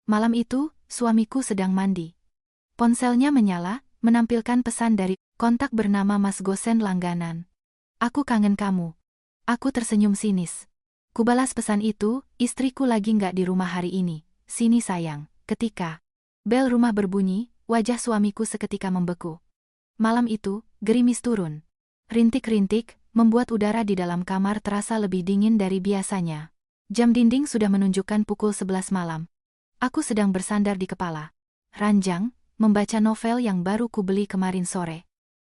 Malam itu, suamiku sedang mandi. Ponselnya menyala, menampilkan pesan dari kontak bernama Mas Gosen langganan. Aku kangen kamu. Aku tersenyum sinis. Kubalas pesan itu, istriku lagi nggak di rumah hari ini. Sini sayang. Ketika bel rumah berbunyi, wajah suamiku seketika membeku. Malam itu, gerimis turun. Rintik-rintik, membuat udara di dalam kamar terasa lebih dingin dari biasanya. Jam dinding sudah menunjukkan pukul 11 malam. Aku sedang bersandar di kepala ranjang, membaca novel yang baru kubeli kemarin sore.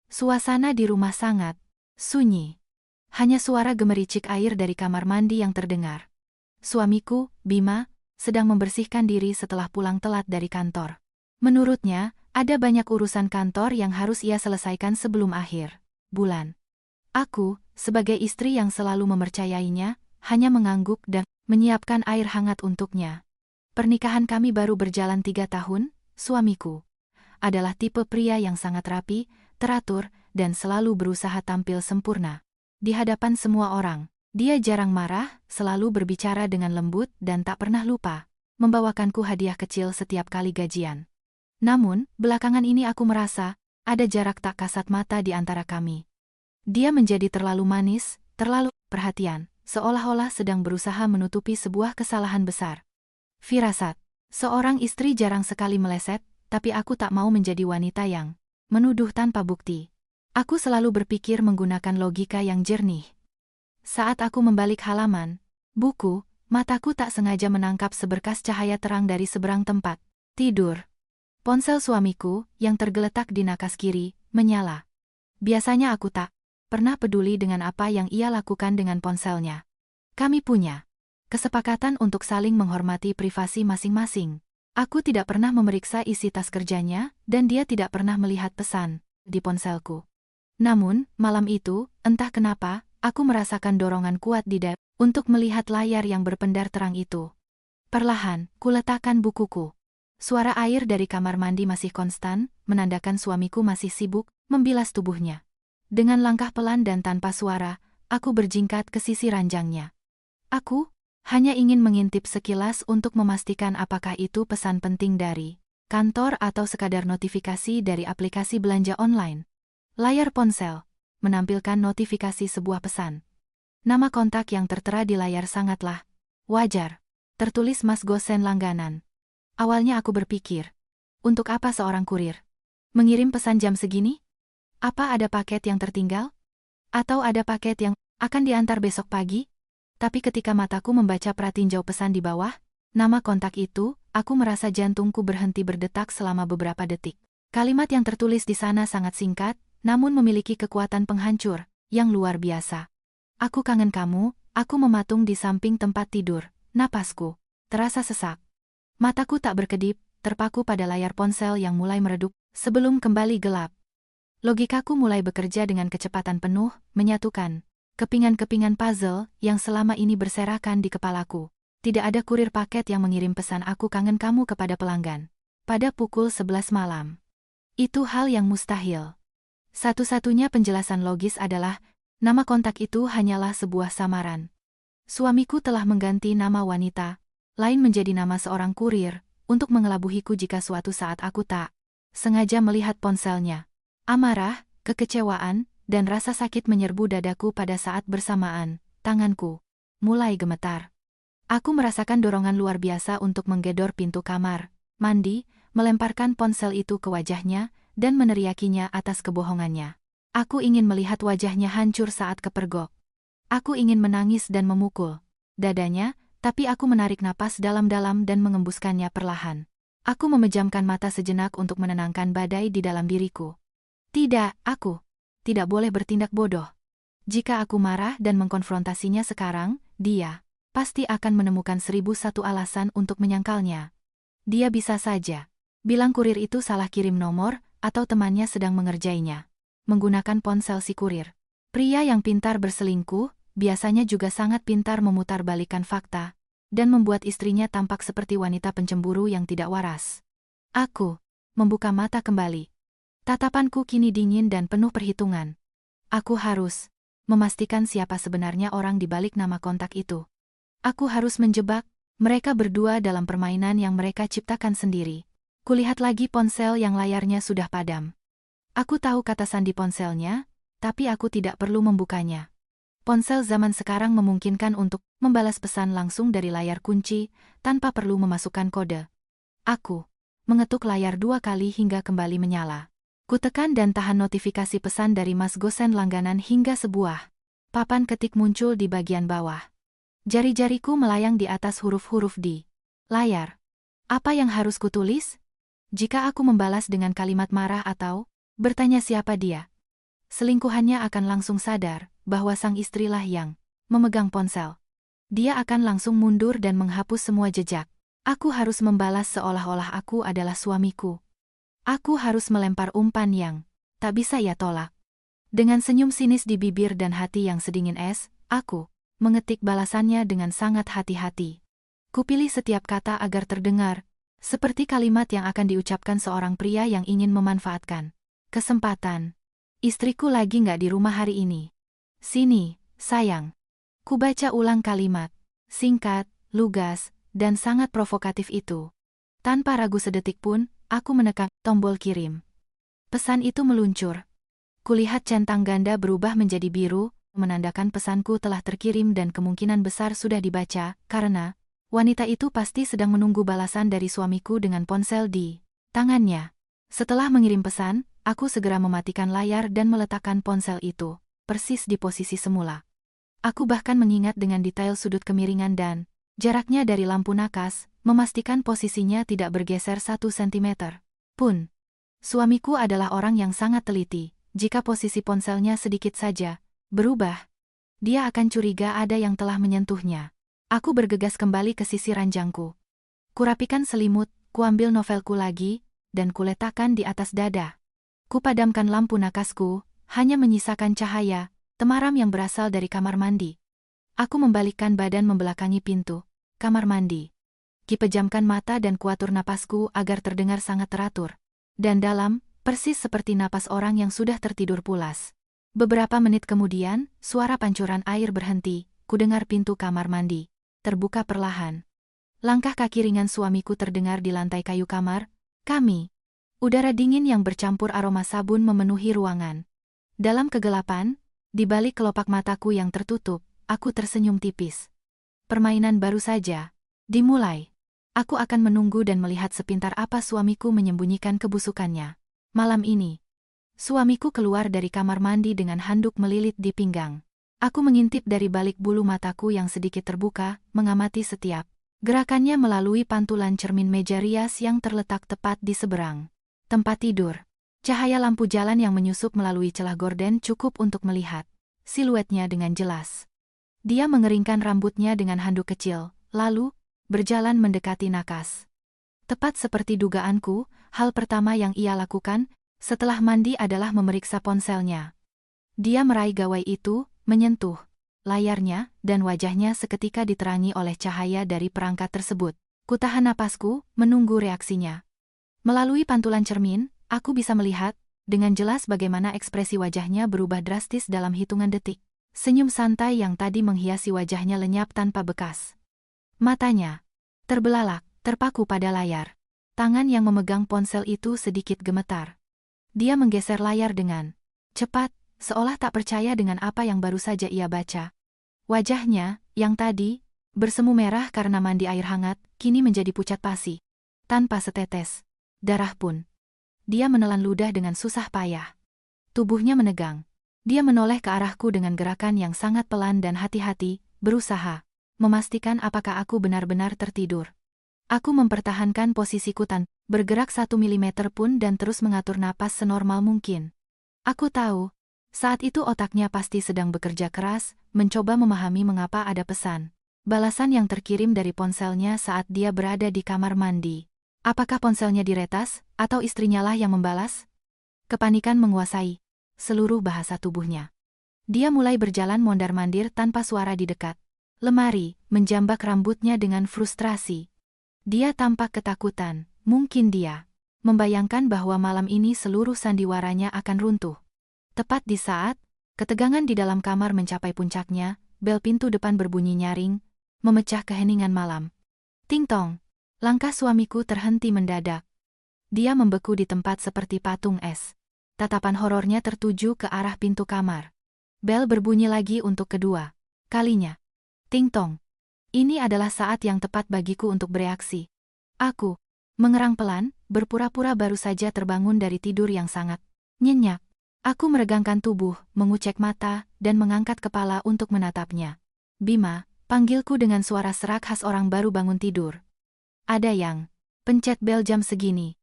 Suasana di rumah sangat sunyi. Hanya suara gemericik air dari kamar mandi yang terdengar. Suamiku, Bima, sedang membersihkan diri setelah pulang telat dari kantor. Menurutnya, ada banyak urusan kantor yang harus ia selesaikan sebelum akhir bulan. Aku, sebagai istri yang selalu mempercayainya, hanya mengangguk dan menyiapkan air hangat untuknya. Pernikahan kami baru berjalan 3 tahun, suamiku adalah tipe pria yang sangat rapi, teratur, dan selalu berusaha tampil sempurna. Di hadapan semua orang, dia jarang marah, selalu berbicara dengan lembut dan tak pernah lupa membawakanku hadiah kecil setiap kali gajian. Namun, belakangan ini aku merasa ada jarak tak kasat mata di antara kami. Dia menjadi terlalu manis, terlalu perhatian, seolah-olah sedang berusaha menutupi sebuah kesalahan besar. Firasat, seorang istri jarang sekali meleset, tapi aku tak mau menjadi wanita yang menuduh tanpa bukti. Aku selalu berpikir menggunakan logika yang jernih. Saat aku membalik halaman buku, mataku tak sengaja menangkap seberkas cahaya terang dari seberang tempat tidur. Ponsel suamiku, yang tergeletak di nakas kiri, menyala. Biasanya aku tak pernah peduli dengan apa yang ia lakukan dengan ponselnya. Kami punya kesepakatan untuk saling menghormati privasi masing-masing. Aku tidak pernah memeriksa isi tas kerjanya, dan dia tidak pernah melihat pesan di ponselku. Namun, malam itu, entah kenapa, aku merasakan dorongan kuat di dada untuk melihat layar yang berpendar terang itu. Perlahan, kuletakkan bukuku. Suara air dari kamar mandi masih konstan, menandakan suamiku masih sibuk membilas tubuhnya. Dengan langkah pelan dan tanpa suara, aku berjingkat ke sisi ranjangnya. Aku hanya ingin mengintip sekilas untuk memastikan apakah itu pesan penting dari kantor atau sekadar notifikasi dari aplikasi belanja online. Layar ponsel menampilkan notifikasi sebuah pesan. Nama kontak yang tertera di layar sangatlah wajar. Tertulis Mas Gosen langganan. Awalnya aku berpikir, untuk apa seorang kurir mengirim pesan jam segini? Apa ada paket yang tertinggal? Atau ada paket yang akan diantar besok pagi? Tapi ketika mataku membaca pratinjau pesan di bawah, nama kontak itu, aku merasa jantungku berhenti berdetak selama beberapa detik. Kalimat yang tertulis di sana sangat singkat, namun memiliki kekuatan penghancur yang luar biasa. Aku kangen kamu, aku mematung di samping tempat tidur, napasku terasa sesak. Mataku tak berkedip, terpaku pada layar ponsel yang mulai meredup sebelum kembali gelap. Logikaku mulai bekerja dengan kecepatan penuh, menyatukan kepingan-kepingan puzzle yang selama ini berserakan di kepalaku. Tidak ada kurir paket yang mengirim pesan aku kangen kamu kepada pelanggan pada pukul 11 malam. Itu hal yang mustahil. Satu-satunya penjelasan logis adalah, nama kontak itu hanyalah sebuah samaran. Suamiku telah mengganti nama wanita lain menjadi nama seorang kurir, untuk mengelabuhiku jika suatu saat aku tak sengaja melihat ponselnya. Amarah, kekecewaan, dan rasa sakit menyerbu dadaku pada saat bersamaan, tanganku mulai gemetar. Aku merasakan dorongan luar biasa untuk menggedor pintu kamar mandi, melemparkan ponsel itu ke wajahnya, dan meneriakinya atas kebohongannya. Aku ingin melihat wajahnya hancur saat kepergok. Aku ingin menangis dan memukul dadanya, tapi aku menarik napas dalam-dalam dan mengembuskannya perlahan. Aku memejamkan mata sejenak untuk menenangkan badai di dalam diriku. Tidak, aku tidak boleh bertindak bodoh. Jika aku marah dan mengkonfrontasinya sekarang, dia pasti akan menemukan 1001 alasan untuk menyangkalnya. Dia bisa saja bilang kurir itu salah kirim nomor, atau temannya sedang mengerjainya menggunakan ponsel si kurir. Pria yang pintar berselingkuh, biasanya juga sangat pintar memutarbalikkan fakta, dan membuat istrinya tampak seperti wanita pencemburu yang tidak waras. Aku membuka mata kembali. Tatapanku kini dingin dan penuh perhitungan. Aku harus memastikan siapa sebenarnya orang di balik nama kontak itu. Aku harus menjebak Mereka berdua dalam permainan yang mereka ciptakan sendiri. Kulihat lagi ponsel yang layarnya sudah padam. Aku tahu kata sandi ponselnya, tapi aku tidak perlu membukanya. Ponsel zaman sekarang memungkinkan untuk membalas pesan langsung dari layar kunci, tanpa perlu memasukkan kode. Aku mengetuk layar 2 kali hingga kembali menyala. Kutekan dan tahan notifikasi pesan dari Mas Gosen langganan hingga sebuah papan ketik muncul di bagian bawah. Jari-jariku melayang di atas huruf-huruf di layar. Apa yang harus kutulis? Jika aku membalas dengan kalimat marah atau bertanya siapa dia, selingkuhannya akan langsung sadar bahwa sang istrilah yang memegang ponsel. Dia akan langsung mundur dan menghapus semua jejak. Aku harus membalas seolah-olah aku adalah suamiku. Aku harus melempar umpan yang tak bisa ia tolak. Dengan senyum sinis di bibir dan hati yang sedingin es, aku mengetik balasannya dengan sangat hati-hati. Kupilih setiap kata agar terdengar, seperti kalimat yang akan diucapkan seorang pria yang ingin memanfaatkan kesempatan. Istriku lagi nggak di rumah hari ini. Sini, sayang. Kubaca ulang kalimat, singkat, lugas, dan sangat provokatif itu. Tanpa ragu sedetik pun, aku menekan tombol kirim. Pesan itu meluncur. Kulihat centang ganda berubah menjadi biru, menandakan pesanku telah terkirim dan kemungkinan besar sudah dibaca, karena wanita itu pasti sedang menunggu balasan dari suamiku dengan ponsel di tangannya. Setelah mengirim pesan, aku segera mematikan layar dan meletakkan ponsel itu persis di posisi semula. Aku bahkan mengingat dengan detail sudut kemiringan dan jaraknya dari lampu nakas, memastikan posisinya tidak bergeser 1 sentimeter pun. Suamiku adalah orang yang sangat teliti. Jika posisi ponselnya sedikit saja berubah, dia akan curiga ada yang telah menyentuhnya. Aku bergegas kembali ke sisi ranjangku. Kurapikan selimut, kuambil novelku lagi, dan kuletakkan di atas dada. Kupadamkan lampu nakasku, hanya menyisakan cahaya temaram yang berasal dari kamar mandi. Aku membalikkan badan membelakangi pintu kamar mandi. Kipejamkan mata dan kuatur napasku agar terdengar sangat teratur dan dalam, persis seperti napas orang yang sudah tertidur pulas. Beberapa menit kemudian, suara pancuran air berhenti. Kudengar pintu kamar mandi terbuka perlahan. Langkah kaki ringan suamiku terdengar di lantai kayu kamar kami. Udara dingin yang bercampur aroma sabun memenuhi ruangan. Dalam kegelapan, di balik kelopak mataku yang tertutup, aku tersenyum tipis. Permainan baru saja dimulai. Aku akan menunggu dan melihat sepintar apa suamiku menyembunyikan kebusukannya. Malam ini, suamiku keluar dari kamar mandi dengan handuk melilit di pinggang. Aku mengintip dari balik bulu mataku yang sedikit terbuka, mengamati setiap gerakannya melalui pantulan cermin meja rias yang terletak tepat di seberang tempat tidur. Cahaya lampu jalan yang menyusup melalui celah gorden cukup untuk melihat siluetnya dengan jelas. Dia mengeringkan rambutnya dengan handuk kecil, lalu berjalan mendekati nakas. Tepat seperti dugaanku, hal pertama yang ia lakukan setelah mandi adalah memeriksa ponselnya. Dia meraih gawai itu, menyentuh layarnya, dan wajahnya seketika diterangi oleh cahaya dari perangkat tersebut. Kutahan napasku, menunggu reaksinya. Melalui pantulan cermin, aku bisa melihat dengan jelas bagaimana ekspresi wajahnya berubah drastis dalam hitungan detik. Senyum santai yang tadi menghiasi wajahnya lenyap tanpa bekas. Matanya terbelalak, terpaku pada layar. Tangan yang memegang ponsel itu sedikit gemetar. Dia menggeser layar dengan cepat, seolah tak percaya dengan apa yang baru saja ia baca. Wajahnya, yang tadi bersemu merah karena mandi air hangat, kini menjadi pucat pasi. Tanpa setetes darah pun. Dia menelan ludah dengan susah payah. Tubuhnya menegang. Dia menoleh ke arahku dengan gerakan yang sangat pelan dan hati-hati, berusaha memastikan apakah aku benar-benar tertidur. Aku mempertahankan posisiku tanpa bergerak 1 milimeter pun dan terus mengatur napas senormal mungkin. Aku tahu, saat itu otaknya pasti sedang bekerja keras, mencoba memahami mengapa ada pesan balasan yang terkirim dari ponselnya saat dia berada di kamar mandi. Apakah ponselnya diretas, atau istrinya lah yang membalas? Kepanikan menguasai seluruh bahasa tubuhnya. Dia mulai berjalan mondar-mandir tanpa suara di dekat lemari, menjambak rambutnya dengan frustrasi. Dia tampak ketakutan, mungkin dia membayangkan bahwa malam ini seluruh sandiwaranya akan runtuh. Tepat di saat ketegangan di dalam kamar mencapai puncaknya, bel pintu depan berbunyi nyaring, memecah keheningan malam. Ting tong. Langkah suamiku terhenti mendadak. Dia membeku di tempat seperti patung es. Tatapan horornya tertuju ke arah pintu kamar. Bel berbunyi lagi untuk kedua kalinya. Ting tong. Ini adalah saat yang tepat bagiku untuk bereaksi. Aku mengerang pelan, berpura-pura baru saja terbangun dari tidur yang sangat nyenyak. Aku meregangkan tubuh, mengucek mata, dan mengangkat kepala untuk menatapnya. Bima, panggilku dengan suara serak khas orang baru bangun tidur. Ada yang pencet bel jam segini.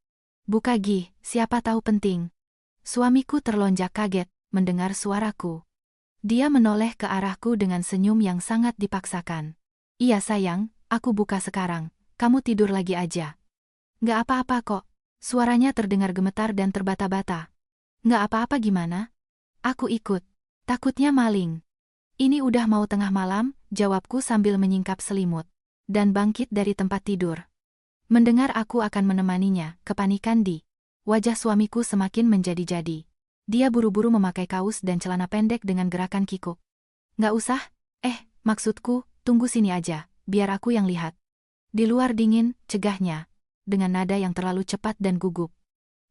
Buka Gih, siapa tahu penting. Suamiku terlonjak kaget mendengar suaraku. Dia menoleh ke arahku dengan senyum yang sangat dipaksakan. Iya sayang, aku buka sekarang, kamu tidur lagi aja. Nggak apa-apa kok. Suaranya terdengar gemetar dan terbata-bata. Nggak apa-apa gimana? Aku ikut. Takutnya maling. Ini udah mau tengah malam, jawabku sambil menyingkap selimut. Dan bangkit dari tempat tidur. Mendengar aku akan menemaninya, kepanikan di wajah suamiku semakin menjadi-jadi. Dia buru-buru memakai kaus dan celana pendek dengan gerakan kikuk. Nggak usah, maksudku, tunggu sini aja, biar aku yang lihat. Di luar dingin, cegahnya, dengan nada yang terlalu cepat dan gugup.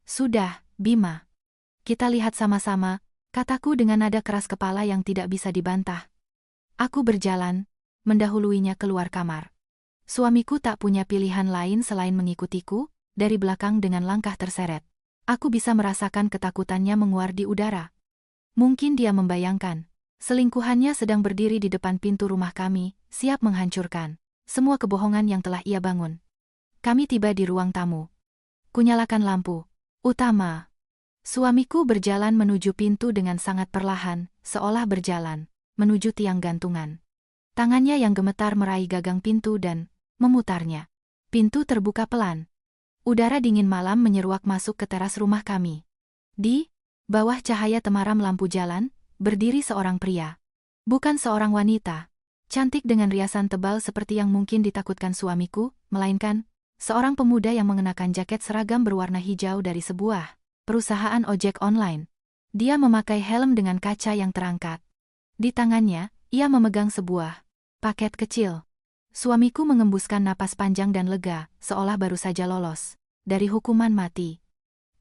Sudah, Bima. Kita lihat sama-sama, kataku dengan nada keras kepala yang tidak bisa dibantah. Aku berjalan, mendahuluinya keluar kamar. Suamiku tak punya pilihan lain selain mengikutiku, dari belakang dengan langkah terseret. Aku bisa merasakan ketakutannya menguar di udara. Mungkin dia membayangkan, selingkuhannya sedang berdiri di depan pintu rumah kami, siap menghancurkan semua kebohongan yang telah ia bangun. Kami tiba di ruang tamu. Kunyalakan lampu utama. Suamiku berjalan menuju pintu dengan sangat perlahan, seolah berjalan menuju tiang gantungan. Tangannya yang gemetar meraih gagang pintu dan memutarnya. Pintu terbuka pelan. Udara dingin malam menyeruak masuk ke teras rumah kami. Di bawah cahaya temaram lampu jalan, berdiri seorang pria. Bukan seorang wanita, cantik dengan riasan tebal seperti yang mungkin ditakutkan suamiku, melainkan seorang pemuda yang mengenakan jaket seragam berwarna hijau dari sebuah perusahaan ojek online. Dia memakai helm dengan kaca yang terangkat. Di tangannya, ia memegang sebuah paket kecil. Suamiku mengembuskan napas panjang dan lega, seolah baru saja lolos dari hukuman mati.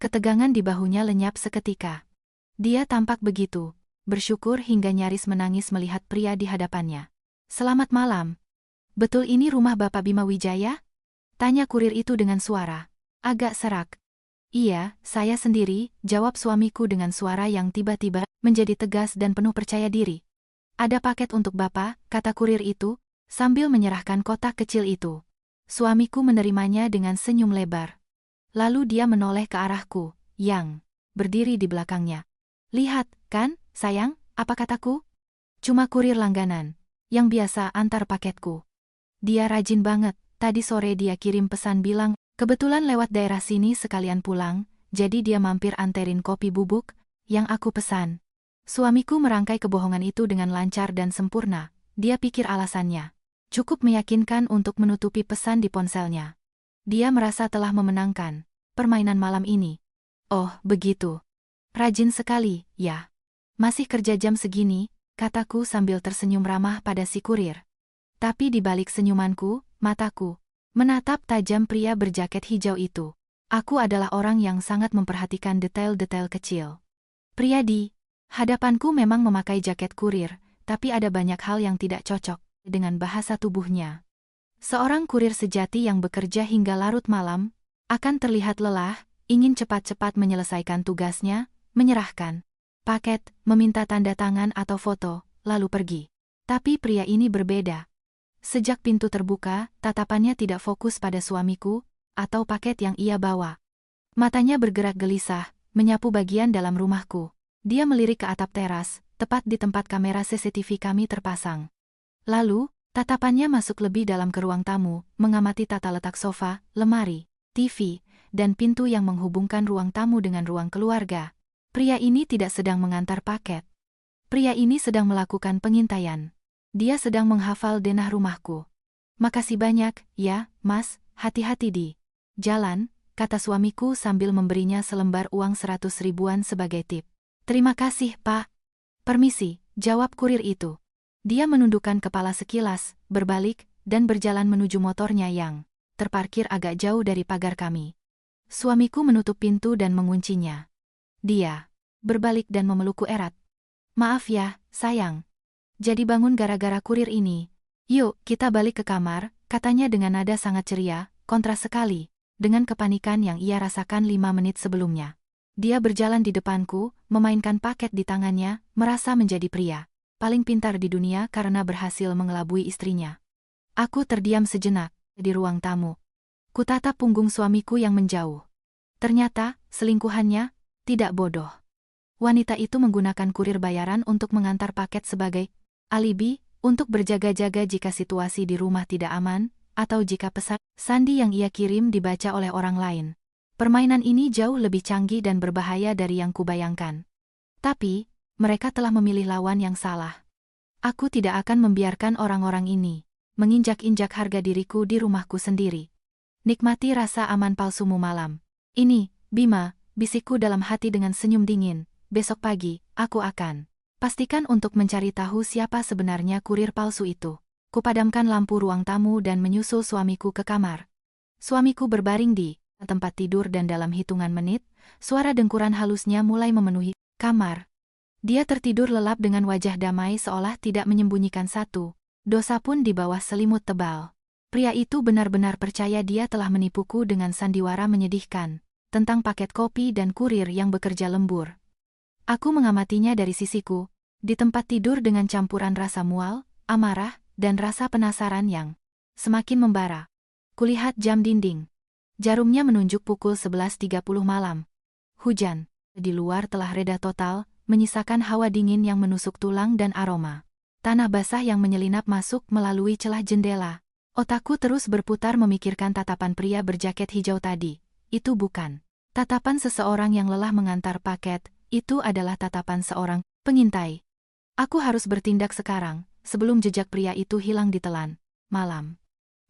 Ketegangan di bahunya lenyap seketika. Dia tampak begitu bersyukur hingga nyaris menangis melihat pria di hadapannya. Selamat malam. Betul ini rumah Bapak Bima Wijaya? Tanya kurir itu dengan suara agak serak. Iya, saya sendiri, jawab suamiku dengan suara yang tiba-tiba menjadi tegas dan penuh percaya diri. Ada paket untuk Bapak, kata kurir itu, sambil menyerahkan kotak kecil itu. Suamiku menerimanya dengan senyum lebar. Lalu dia menoleh ke arahku, yang berdiri di belakangnya. Lihat, kan, sayang, apa kataku? Cuma kurir langganan, yang biasa antar paketku. Dia rajin banget, tadi sore dia kirim pesan bilang, kebetulan lewat daerah sini sekalian pulang, jadi dia mampir anterin kopi bubuk, yang aku pesan. Suamiku merangkai kebohongan itu dengan lancar dan sempurna, dia pikir alasannya cukup meyakinkan untuk menutupi pesan di ponselnya. Dia merasa telah memenangkan permainan malam ini. Oh, begitu. Rajin sekali, ya. Masih kerja jam segini, kataku sambil tersenyum ramah pada si kurir. Tapi di balik senyumanku, mataku menatap tajam pria berjaket hijau itu. Aku adalah orang yang sangat memperhatikan detail-detail kecil. Pria di hadapanku memang memakai jaket kurir, tapi ada banyak hal yang tidak cocok dengan bahasa tubuhnya. Seorang kurir sejati yang bekerja hingga larut malam akan terlihat lelah, ingin cepat-cepat menyelesaikan tugasnya, menyerahkan paket, meminta tanda tangan atau foto, lalu pergi. Tapi pria ini berbeda. Sejak pintu terbuka, tatapannya tidak fokus pada suamiku atau paket yang ia bawa. Matanya bergerak gelisah, menyapu bagian dalam rumahku. Dia melirik ke atap teras, tepat di tempat kamera CCTV kami terpasang. Lalu, tatapannya masuk lebih dalam ke ruang tamu, mengamati tata letak sofa, lemari, TV, dan pintu yang menghubungkan ruang tamu dengan ruang keluarga. Pria ini tidak sedang mengantar paket. Pria ini sedang melakukan pengintaian. Dia sedang menghafal denah rumahku. Makasih banyak, ya, Mas, hati-hati di jalan, kata suamiku sambil memberinya selembar uang 100 ribuan sebagai tip. Terima kasih, Pak. Permisi, jawab kurir itu. Dia menundukkan kepala sekilas, berbalik, dan berjalan menuju motornya yang terparkir agak jauh dari pagar kami. Suamiku menutup pintu dan menguncinya. Dia berbalik dan memelukku erat. Maaf ya, sayang. Jadi bangun gara-gara kurir ini. Yuk, kita balik ke kamar, katanya dengan nada sangat ceria, kontras sekali dengan kepanikan yang ia rasakan 5 menit sebelumnya. Dia berjalan di depanku, memainkan paket di tangannya, merasa menjadi pria paling pintar di dunia karena berhasil mengelabui istrinya. Aku terdiam sejenak di ruang tamu. Kutatap punggung suamiku yang menjauh. Ternyata, selingkuhannya tidak bodoh. Wanita itu menggunakan kurir bayaran untuk mengantar paket sebagai alibi, untuk berjaga-jaga jika situasi di rumah tidak aman, atau jika pesan sandi yang ia kirim dibaca oleh orang lain. Permainan ini jauh lebih canggih dan berbahaya dari yang kubayangkan. Tapi, mereka telah memilih lawan yang salah. Aku tidak akan membiarkan orang-orang ini menginjak-injak harga diriku di rumahku sendiri. Nikmati rasa aman palsumu malam ini, Bima, bisikku dalam hati dengan senyum dingin. Besok pagi, aku akan pastikan untuk mencari tahu siapa sebenarnya kurir palsu itu. Kupadamkan lampu ruang tamu dan menyusul suamiku ke kamar. Suamiku berbaring di tempat tidur dan dalam hitungan menit, suara dengkuran halusnya mulai memenuhi kamar. Dia tertidur lelap dengan wajah damai seolah tidak menyembunyikan satu dosa pun di bawah selimut tebal. Pria itu benar-benar percaya dia telah menipuku dengan sandiwara menyedihkan tentang paket kopi dan kurir yang bekerja lembur. Aku mengamatinya dari sisiku, di tempat tidur dengan campuran rasa mual, amarah, dan rasa penasaran yang semakin membara. Kulihat jam dinding. Jarumnya menunjuk pukul 11.30 malam. Hujan di luar telah reda total, menyisakan hawa dingin yang menusuk tulang dan aroma tanah basah yang menyelinap masuk melalui celah jendela. Otakku terus berputar memikirkan tatapan pria berjaket hijau tadi. Itu bukan tatapan seseorang yang lelah mengantar paket, itu adalah tatapan seorang pengintai. Aku harus bertindak sekarang, sebelum jejak pria itu hilang ditelan malam.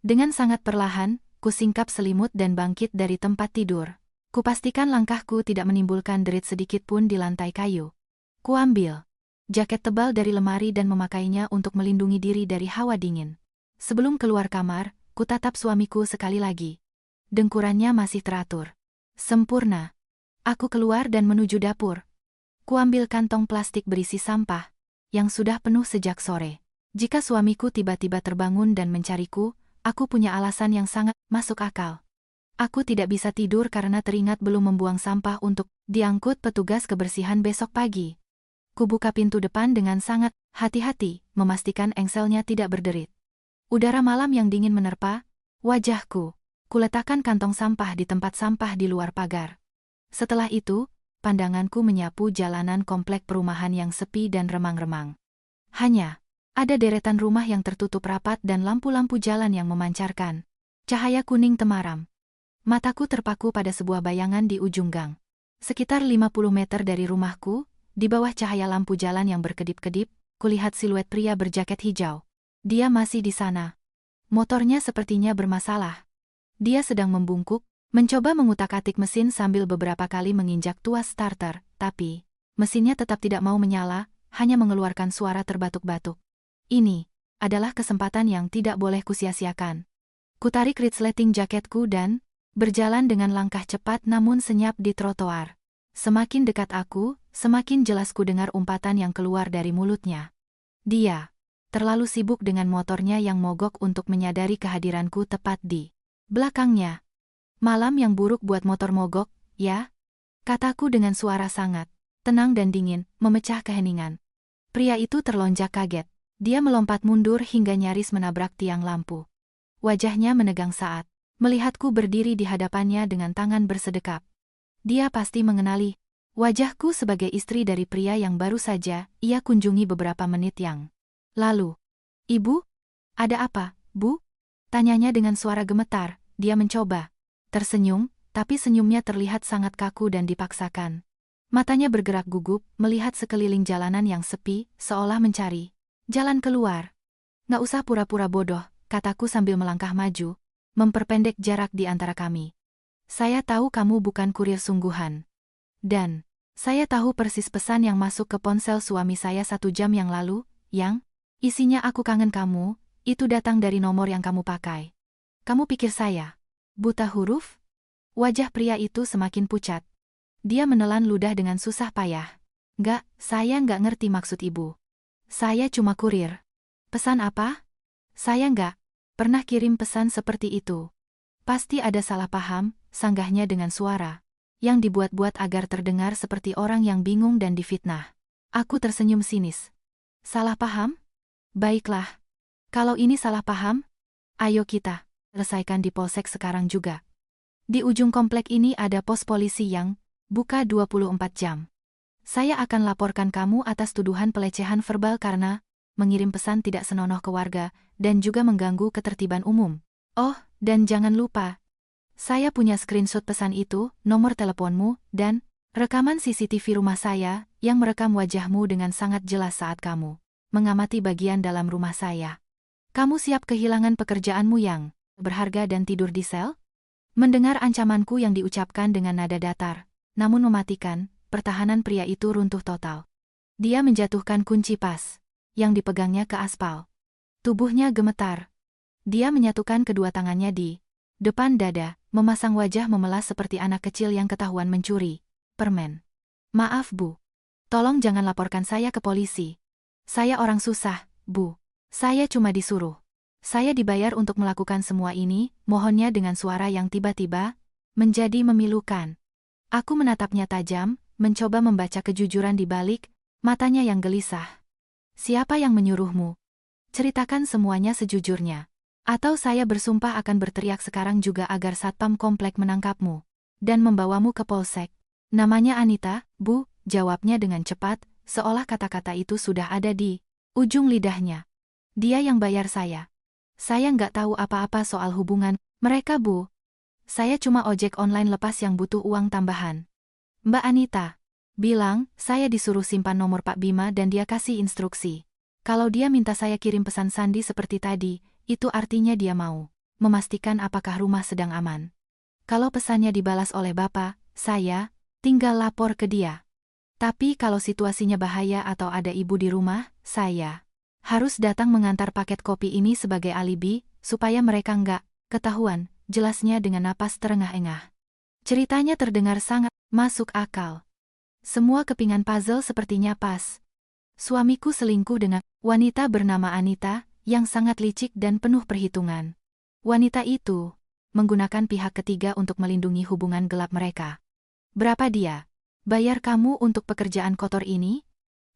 Dengan sangat perlahan, kusingkap selimut dan bangkit dari tempat tidur. Kupastikan langkahku tidak menimbulkan derit sedikit pun di lantai kayu. Kuambil jaket tebal dari lemari dan memakainya untuk melindungi diri dari hawa dingin. Sebelum keluar kamar, kutatap suamiku sekali lagi. Dengkurannya masih teratur. Sempurna. Aku keluar dan menuju dapur. Kuambil kantong plastik berisi sampah, yang sudah penuh sejak sore. Jika suamiku tiba-tiba terbangun dan mencariku, aku punya alasan yang sangat masuk akal. Aku tidak bisa tidur karena teringat belum membuang sampah untuk diangkut petugas kebersihan besok pagi. Kubuka pintu depan dengan sangat hati-hati, memastikan engselnya tidak berderit. Udara malam yang dingin menerpa wajahku. Kuletakkan kantong sampah di tempat sampah di luar pagar. Setelah itu, pandanganku menyapu jalanan komplek perumahan yang sepi dan remang-remang. Hanya ada deretan rumah yang tertutup rapat dan lampu-lampu jalan yang memancarkan cahaya kuning temaram. Mataku terpaku pada sebuah bayangan di ujung gang. Sekitar 50 meter dari rumahku, di bawah cahaya lampu jalan yang berkedip-kedip, kulihat siluet pria berjaket hijau. Dia masih di sana. Motornya sepertinya bermasalah. Dia sedang membungkuk, mencoba mengutak-atik mesin sambil beberapa kali menginjak tuas starter, tapi mesinnya tetap tidak mau menyala, hanya mengeluarkan suara terbatuk-batuk. Ini adalah kesempatan yang tidak boleh kusia-siakan. Kutarik resleting jaketku dan berjalan dengan langkah cepat namun senyap di trotoar. Semakin dekat aku, semakin jelas ku dengar umpatan yang keluar dari mulutnya. Dia terlalu sibuk dengan motornya yang mogok untuk menyadari kehadiranku tepat di belakangnya. Malam yang buruk buat motor mogok, ya? Kataku dengan suara sangat tenang dan dingin, memecah keheningan. Pria itu terlonjak kaget. Dia melompat mundur hingga nyaris menabrak tiang lampu. Wajahnya menegang saat melihatku berdiri di hadapannya dengan tangan bersedekap. Dia pasti mengenali wajahku sebagai istri dari pria yang baru saja ia kunjungi beberapa menit yang lalu. "Ibu? Ada apa, Bu?" Tanyanya dengan suara gemetar. Dia mencoba tersenyum, tapi senyumnya terlihat sangat kaku dan dipaksakan. Matanya bergerak gugup, melihat sekeliling jalanan yang sepi, seolah mencari jalan keluar. "Nggak usah pura-pura bodoh," kataku sambil melangkah maju, memperpendek jarak di antara kami. "Saya tahu kamu bukan kurir sungguhan. Dan saya tahu persis pesan yang masuk ke ponsel suami saya 1 jam yang lalu, yang isinya 'Aku kangen kamu,' itu datang dari nomor yang kamu pakai. Kamu pikir saya Buta huruf? Wajah pria itu semakin pucat. Dia menelan ludah dengan susah payah. Nggak, saya nggak ngerti maksud ibu. Saya cuma kurir. Pesan apa? Saya nggak pernah kirim pesan seperti itu. Pasti ada salah paham, sanggahnya dengan suara yang dibuat-buat agar terdengar seperti orang yang bingung dan difitnah. Aku tersenyum sinis. Salah paham? Baiklah. Kalau ini salah paham, ayo kita selesaikan di polsek sekarang juga. Di ujung komplek ini ada pos polisi yang buka 24 jam. Saya akan laporkan kamu atas tuduhan pelecehan verbal karena mengirim pesan tidak senonoh ke warga dan juga mengganggu ketertiban umum. Oh, dan jangan lupa, saya punya screenshot pesan itu, nomor teleponmu, dan rekaman CCTV rumah saya yang merekam wajahmu dengan sangat jelas saat kamu mengamati bagian dalam rumah saya. Kamu siap kehilangan pekerjaanmu yang berharga dan tidur di sel? Mendengar ancamanku yang diucapkan dengan nada datar, namun mematikan, pertahanan pria itu runtuh total. Dia menjatuhkan kunci pas yang dipegangnya ke aspal. Tubuhnya gemetar. Dia menyatukan kedua tangannya di depan dada, memasang wajah memelas seperti anak kecil yang ketahuan mencuri permen. Maaf, Bu. Tolong jangan laporkan saya ke polisi. Saya orang susah, Bu. Saya cuma disuruh. Saya dibayar untuk melakukan semua ini, mohonnya dengan suara yang tiba-tiba menjadi memilukan. Aku menatapnya tajam, mencoba membaca kejujuran di balik matanya yang gelisah. Siapa yang menyuruhmu? Ceritakan semuanya sejujurnya. Atau saya bersumpah akan berteriak sekarang juga agar satpam komplek menangkapmu dan membawamu ke polsek. Namanya Anita, Bu, jawabnya dengan cepat, seolah kata-kata itu sudah ada di ujung lidahnya. Dia yang bayar saya. Saya nggak tahu apa-apa soal hubungan mereka, Bu. Saya cuma ojek online lepas yang butuh uang tambahan. Mbak Anita bilang, saya disuruh simpan nomor Pak Bima dan dia kasih instruksi. Kalau dia minta saya kirim pesan sandi seperti tadi, itu artinya dia mau memastikan apakah rumah sedang aman. Kalau pesannya dibalas oleh Bapak, saya tinggal lapor ke dia. Tapi kalau situasinya bahaya atau ada ibu di rumah, saya harus datang mengantar paket kopi ini sebagai alibi, supaya mereka nggak ketahuan, jelasnya dengan napas terengah-engah. Ceritanya terdengar sangat masuk akal. Semua kepingan puzzle sepertinya pas. Suamiku selingkuh dengan wanita bernama Anita, yang sangat licik dan penuh perhitungan. Wanita itu menggunakan pihak ketiga untuk melindungi hubungan gelap mereka. Berapa dia bayar kamu untuk pekerjaan kotor ini?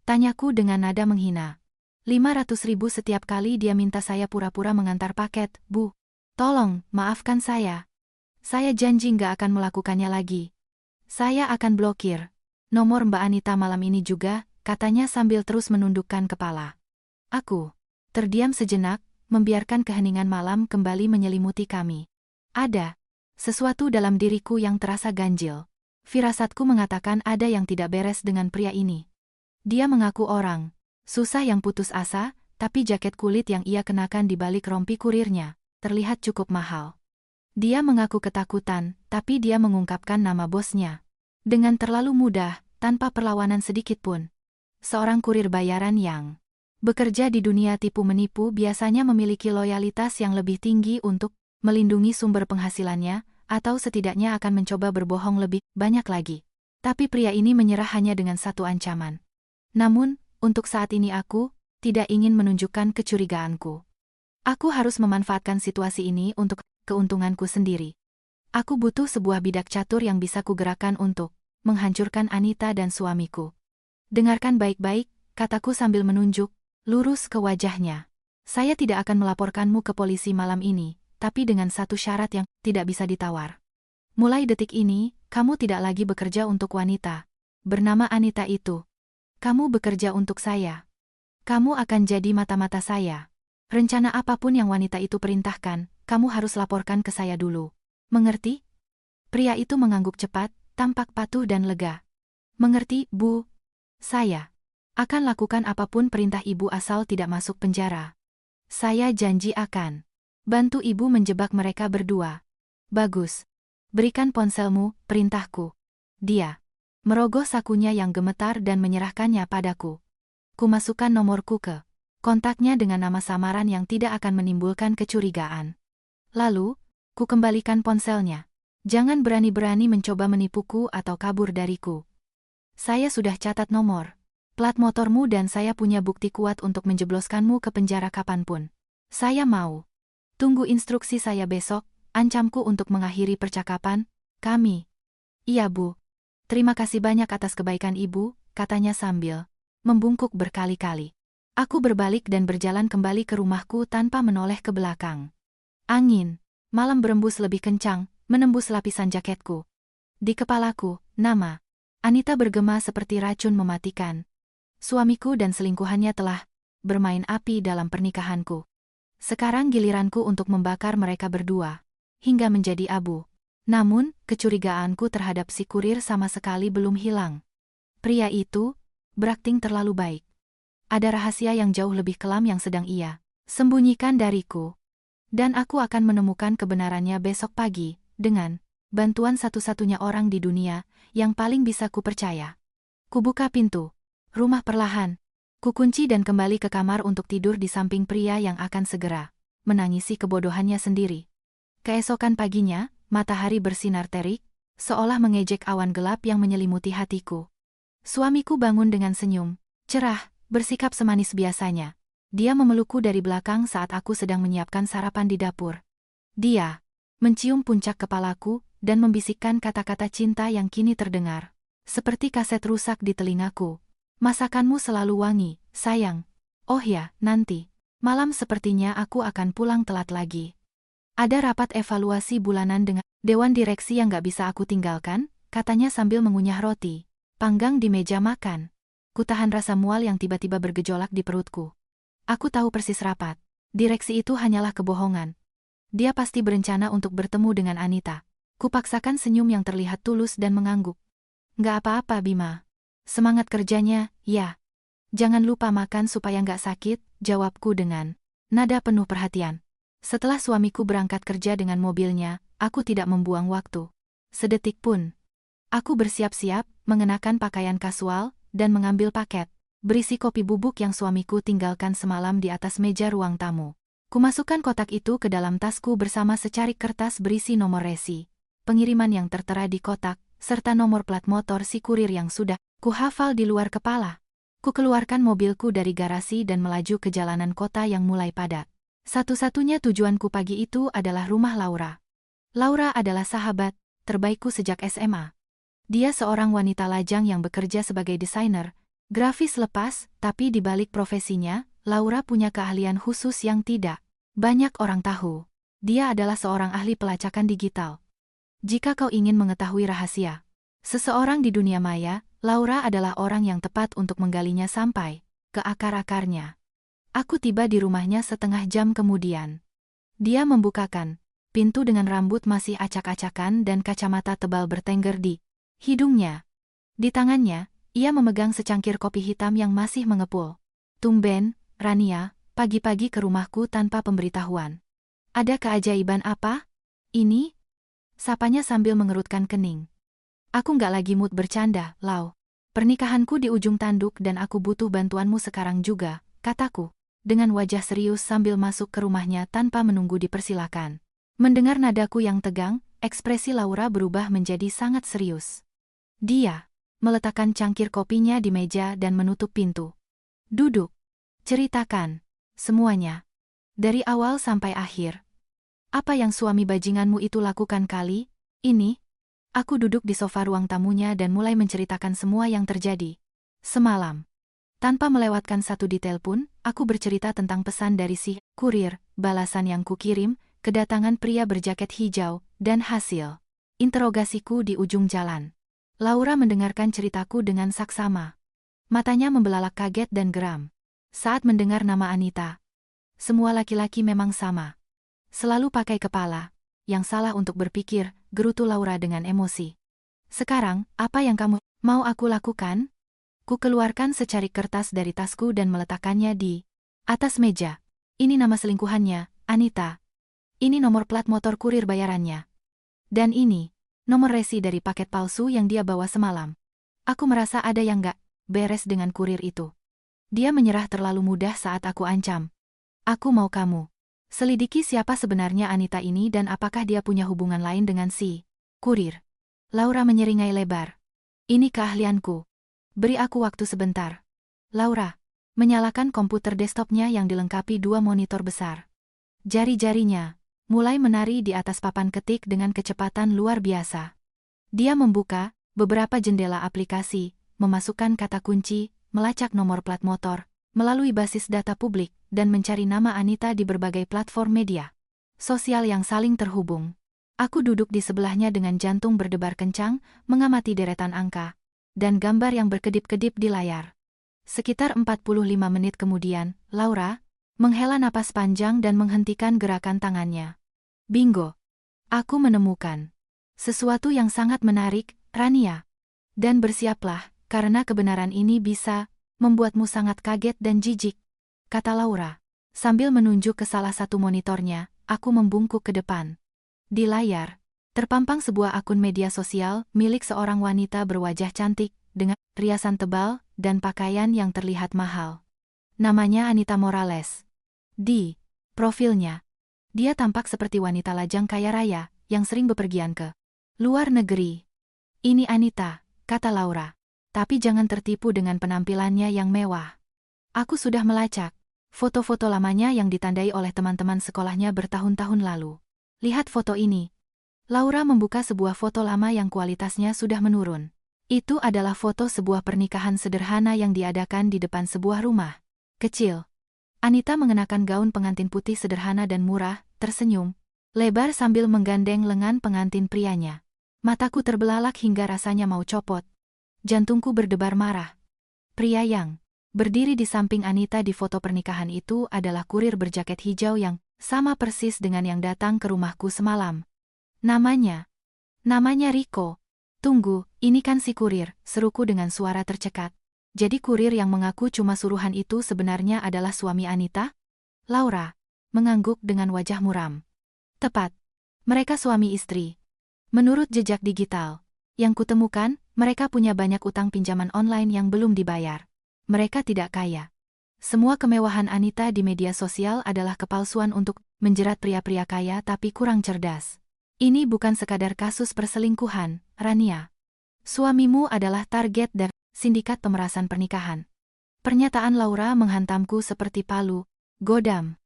Tanyaku dengan nada menghina. 500.000 setiap kali dia minta saya pura-pura mengantar paket, Bu. Tolong, maafkan saya. Saya janji nggak akan melakukannya lagi. Saya akan blokir nomor Mbak Anita malam ini juga, katanya sambil terus menundukkan kepala. Aku terdiam sejenak, membiarkan keheningan malam kembali menyelimuti kami. Ada sesuatu dalam diriku yang terasa ganjil. Firasatku mengatakan ada yang tidak beres dengan pria ini. Dia mengaku orang susah yang putus asa, tapi jaket kulit yang ia kenakan di balik rompi kurirnya terlihat cukup mahal. Dia mengaku ketakutan, tapi dia mengungkapkan nama bosnya dengan terlalu mudah, tanpa perlawanan sedikit pun. Seorang kurir bayaran yang bekerja di dunia tipu-menipu biasanya memiliki loyalitas yang lebih tinggi untuk melindungi sumber penghasilannya, atau setidaknya akan mencoba berbohong lebih banyak lagi. Tapi pria ini menyerah hanya dengan satu ancaman. Namun, untuk saat ini aku tidak ingin menunjukkan kecurigaanku. Aku harus memanfaatkan situasi ini untuk keuntunganku sendiri. Aku butuh sebuah bidak catur yang bisa kugerakkan untuk menghancurkan Anita dan suamiku. Dengarkan baik-baik, kataku sambil menunjuk lurus ke wajahnya. Saya tidak akan melaporkanmu ke polisi malam ini, tapi dengan satu syarat yang tidak bisa ditawar. Mulai detik ini, kamu tidak lagi bekerja untuk wanita bernama Anita itu. Kamu bekerja untuk saya. Kamu akan jadi mata-mata saya. Rencana apapun yang wanita itu perintahkan, kamu harus laporkan ke saya dulu. Mengerti? Pria itu mengangguk cepat, tampak patuh dan lega. Mengerti, Bu? Saya akan lakukan apapun perintah ibu asal tidak masuk penjara. Saya janji akan bantu ibu menjebak mereka berdua. Bagus. Berikan ponselmu, perintahku. Dia merogoh sakunya yang gemetar dan menyerahkannya padaku. Kumasukkan nomorku ke kontaknya dengan nama samaran yang tidak akan menimbulkan kecurigaan. Lalu, Ku kembalikan ponselnya. Jangan berani-berani mencoba menipuku atau kabur dariku. Saya sudah catat nomor plat motormu dan saya punya bukti kuat untuk menjebloskanmu ke penjara kapanpun. Saya mau. Tunggu instruksi saya besok, ancamku untuk mengakhiri percakapan kami. Iya Bu. Terima kasih banyak atas kebaikan Ibu, katanya sambil membungkuk berkali-kali. Aku berbalik dan berjalan kembali ke rumahku tanpa menoleh ke belakang. Angin malam berembus lebih kencang, menembus lapisan jaketku. Di kepalaku, nama Anita bergema seperti racun mematikan. Suamiku dan selingkuhannya telah bermain api dalam pernikahanku. Sekarang giliranku untuk membakar mereka berdua, hingga menjadi abu. Namun, kecurigaanku terhadap si kurir sama sekali belum hilang. Pria itu berakting terlalu baik. Ada rahasia yang jauh lebih kelam yang sedang ia sembunyikan dariku. Dan aku akan menemukan kebenarannya besok pagi, dengan bantuan satu-satunya orang di dunia yang paling bisa kupercaya. Kubuka pintu rumah perlahan. Kukunci dan kembali ke kamar untuk tidur di samping pria yang akan segera menangisi kebodohannya sendiri. Keesokan paginya, matahari bersinar terik, seolah mengejek awan gelap yang menyelimuti hatiku. Suamiku bangun dengan senyum cerah, bersikap semanis biasanya. Dia memelukku dari belakang saat aku sedang menyiapkan sarapan di dapur. Dia mencium puncak kepalaku dan membisikkan kata-kata cinta yang kini terdengar seperti kaset rusak di telingaku. Masakanmu selalu wangi, sayang. Oh ya, nanti malam sepertinya aku akan pulang telat lagi. Ada rapat evaluasi bulanan dengan dewan direksi yang gak bisa aku tinggalkan, katanya sambil mengunyah roti panggang di meja makan. Kutahan rasa mual yang tiba-tiba bergejolak di perutku. Aku tahu persis rapat direksi itu hanyalah kebohongan. Dia pasti berencana untuk bertemu dengan Anita. Kupaksakan senyum yang terlihat tulus dan mengangguk. Gak apa-apa Bima. Semangat kerjanya, ya. Jangan lupa makan supaya nggak sakit, jawabku dengan nada penuh perhatian. Setelah suamiku berangkat kerja dengan mobilnya, aku tidak membuang waktu sedetik pun. Aku bersiap-siap, mengenakan pakaian kasual, dan mengambil paket berisi kopi bubuk yang suamiku tinggalkan semalam di atas meja ruang tamu. Kumasukkan kotak itu ke dalam tasku bersama secarik kertas berisi nomor resi pengiriman yang tertera di kotak, serta nomor plat motor si kurir yang sudah kuhafal di luar kepala. Ku keluarkan mobilku dari garasi dan melaju ke jalanan kota yang mulai padat. Satu-satunya tujuanku pagi itu adalah rumah Laura. Laura adalah sahabat terbaikku sejak SMA. Dia seorang wanita lajang yang bekerja sebagai desainer grafis lepas, tapi di balik profesinya, Laura punya keahlian khusus yang tidak banyak orang tahu. Dia adalah seorang ahli pelacakan digital. Jika kau ingin mengetahui rahasia seseorang di dunia maya, Laura adalah orang yang tepat untuk menggalinya sampai ke akar-akarnya. Aku tiba di rumahnya setengah jam kemudian. Dia membukakan pintu dengan rambut masih acak-acakan dan kacamata tebal bertengger di hidungnya. Di tangannya, ia memegang secangkir kopi hitam yang masih mengepul. Tumben, Rania, pagi-pagi ke rumahku tanpa pemberitahuan. Ada keajaiban apa? Ini? Sapanya sambil mengerutkan kening. Aku nggak lagi mood bercanda, Lau. Pernikahanku di ujung tanduk dan aku butuh bantuanmu sekarang juga, kataku, dengan wajah serius sambil masuk ke rumahnya tanpa menunggu dipersilakan. Mendengar nadaku yang tegang, ekspresi Laura berubah menjadi sangat serius. Dia meletakkan cangkir kopinya di meja dan menutup pintu. Duduk. Ceritakan semuanya. Dari awal sampai akhir. Apa yang suami bajinganmu itu lakukan kali ini? Aku duduk di sofa ruang tamunya dan mulai menceritakan semua yang terjadi semalam. Tanpa melewatkan satu detail pun, aku bercerita tentang pesan dari si kurir, balasan yang kukirim, kedatangan pria berjaket hijau, dan hasil interogasiku di ujung jalan. Laura mendengarkan ceritaku dengan saksama. Matanya membelalak kaget dan geram saat mendengar nama Anita. Semua laki-laki memang sama. Selalu pakai kepala. Yang salah untuk berpikir, gerutu Laura dengan emosi. Sekarang, apa yang kamu mau aku lakukan? Ku keluarkan secarik kertas dari tasku dan meletakkannya di atas meja. Ini nama selingkuhannya, Anita. Ini nomor plat motor kurir bayarannya. Dan ini nomor resi dari paket palsu yang dia bawa semalam. Aku merasa ada yang gak beres dengan kurir itu. Dia menyerah terlalu mudah saat aku ancam. Aku mau kamu Selidiki siapa sebenarnya Anita ini dan apakah dia punya hubungan lain dengan si kurir. Laura menyeringai lebar. Ini keahlianku. Beri aku waktu sebentar. Laura menyalakan komputer desktopnya yang dilengkapi 2 monitor besar. Jari-jarinya mulai menari di atas papan ketik dengan kecepatan luar biasa. Dia membuka beberapa jendela aplikasi, memasukkan kata kunci, melacak nomor plat motor, melalui basis data publik, dan mencari nama Anita di berbagai platform media sosial yang saling terhubung. Aku duduk di sebelahnya dengan jantung berdebar kencang, mengamati deretan angka dan gambar yang berkedip-kedip di layar. Sekitar 45 menit kemudian, Laura menghela napas panjang dan menghentikan gerakan tangannya. Bingo! Aku menemukan sesuatu yang sangat menarik, Rania. Dan bersiaplah, karena kebenaran ini bisa membuatmu sangat kaget dan jijik, kata Laura. Sambil menunjuk ke salah satu monitornya, aku membungkuk ke depan. Di layar terpampang sebuah akun media sosial milik seorang wanita berwajah cantik, dengan riasan tebal dan pakaian yang terlihat mahal. Namanya Anita Morales. Di profilnya, dia tampak seperti wanita lajang kaya raya, yang sering bepergian ke luar negeri. Ini Anita, kata Laura. Tapi jangan tertipu dengan penampilannya yang mewah. Aku sudah melacak foto-foto lamanya yang ditandai oleh teman-teman sekolahnya bertahun-tahun lalu. Lihat foto ini. Laura membuka sebuah foto lama yang kualitasnya sudah menurun. Itu adalah foto sebuah pernikahan sederhana yang diadakan di depan sebuah rumah kecil. Anita mengenakan gaun pengantin putih sederhana dan murah, tersenyum lebar sambil menggandeng lengan pengantin prianya. Mataku terbelalak hingga rasanya mau copot. Jantungku berdebar marah. Pria yang berdiri di samping Anita di foto pernikahan itu adalah kurir berjaket hijau yang sama persis dengan yang datang ke rumahku semalam. Namanya Rico. Tunggu, ini kan si kurir, seruku dengan suara tercekat. Jadi kurir yang mengaku cuma suruhan itu sebenarnya adalah suami Anita? Laura mengangguk dengan wajah muram. Tepat. Mereka suami istri. Menurut jejak digital yang kutemukan, mereka punya banyak utang pinjaman online yang belum dibayar. Mereka tidak kaya. Semua kemewahan Anita di media sosial adalah kepalsuan untuk menjerat pria-pria kaya tapi kurang cerdas. Ini bukan sekadar kasus perselingkuhan, Rania. Suamimu adalah target dari sindikat pemerasan pernikahan. Pernyataan Laura menghantamku seperti palu godam.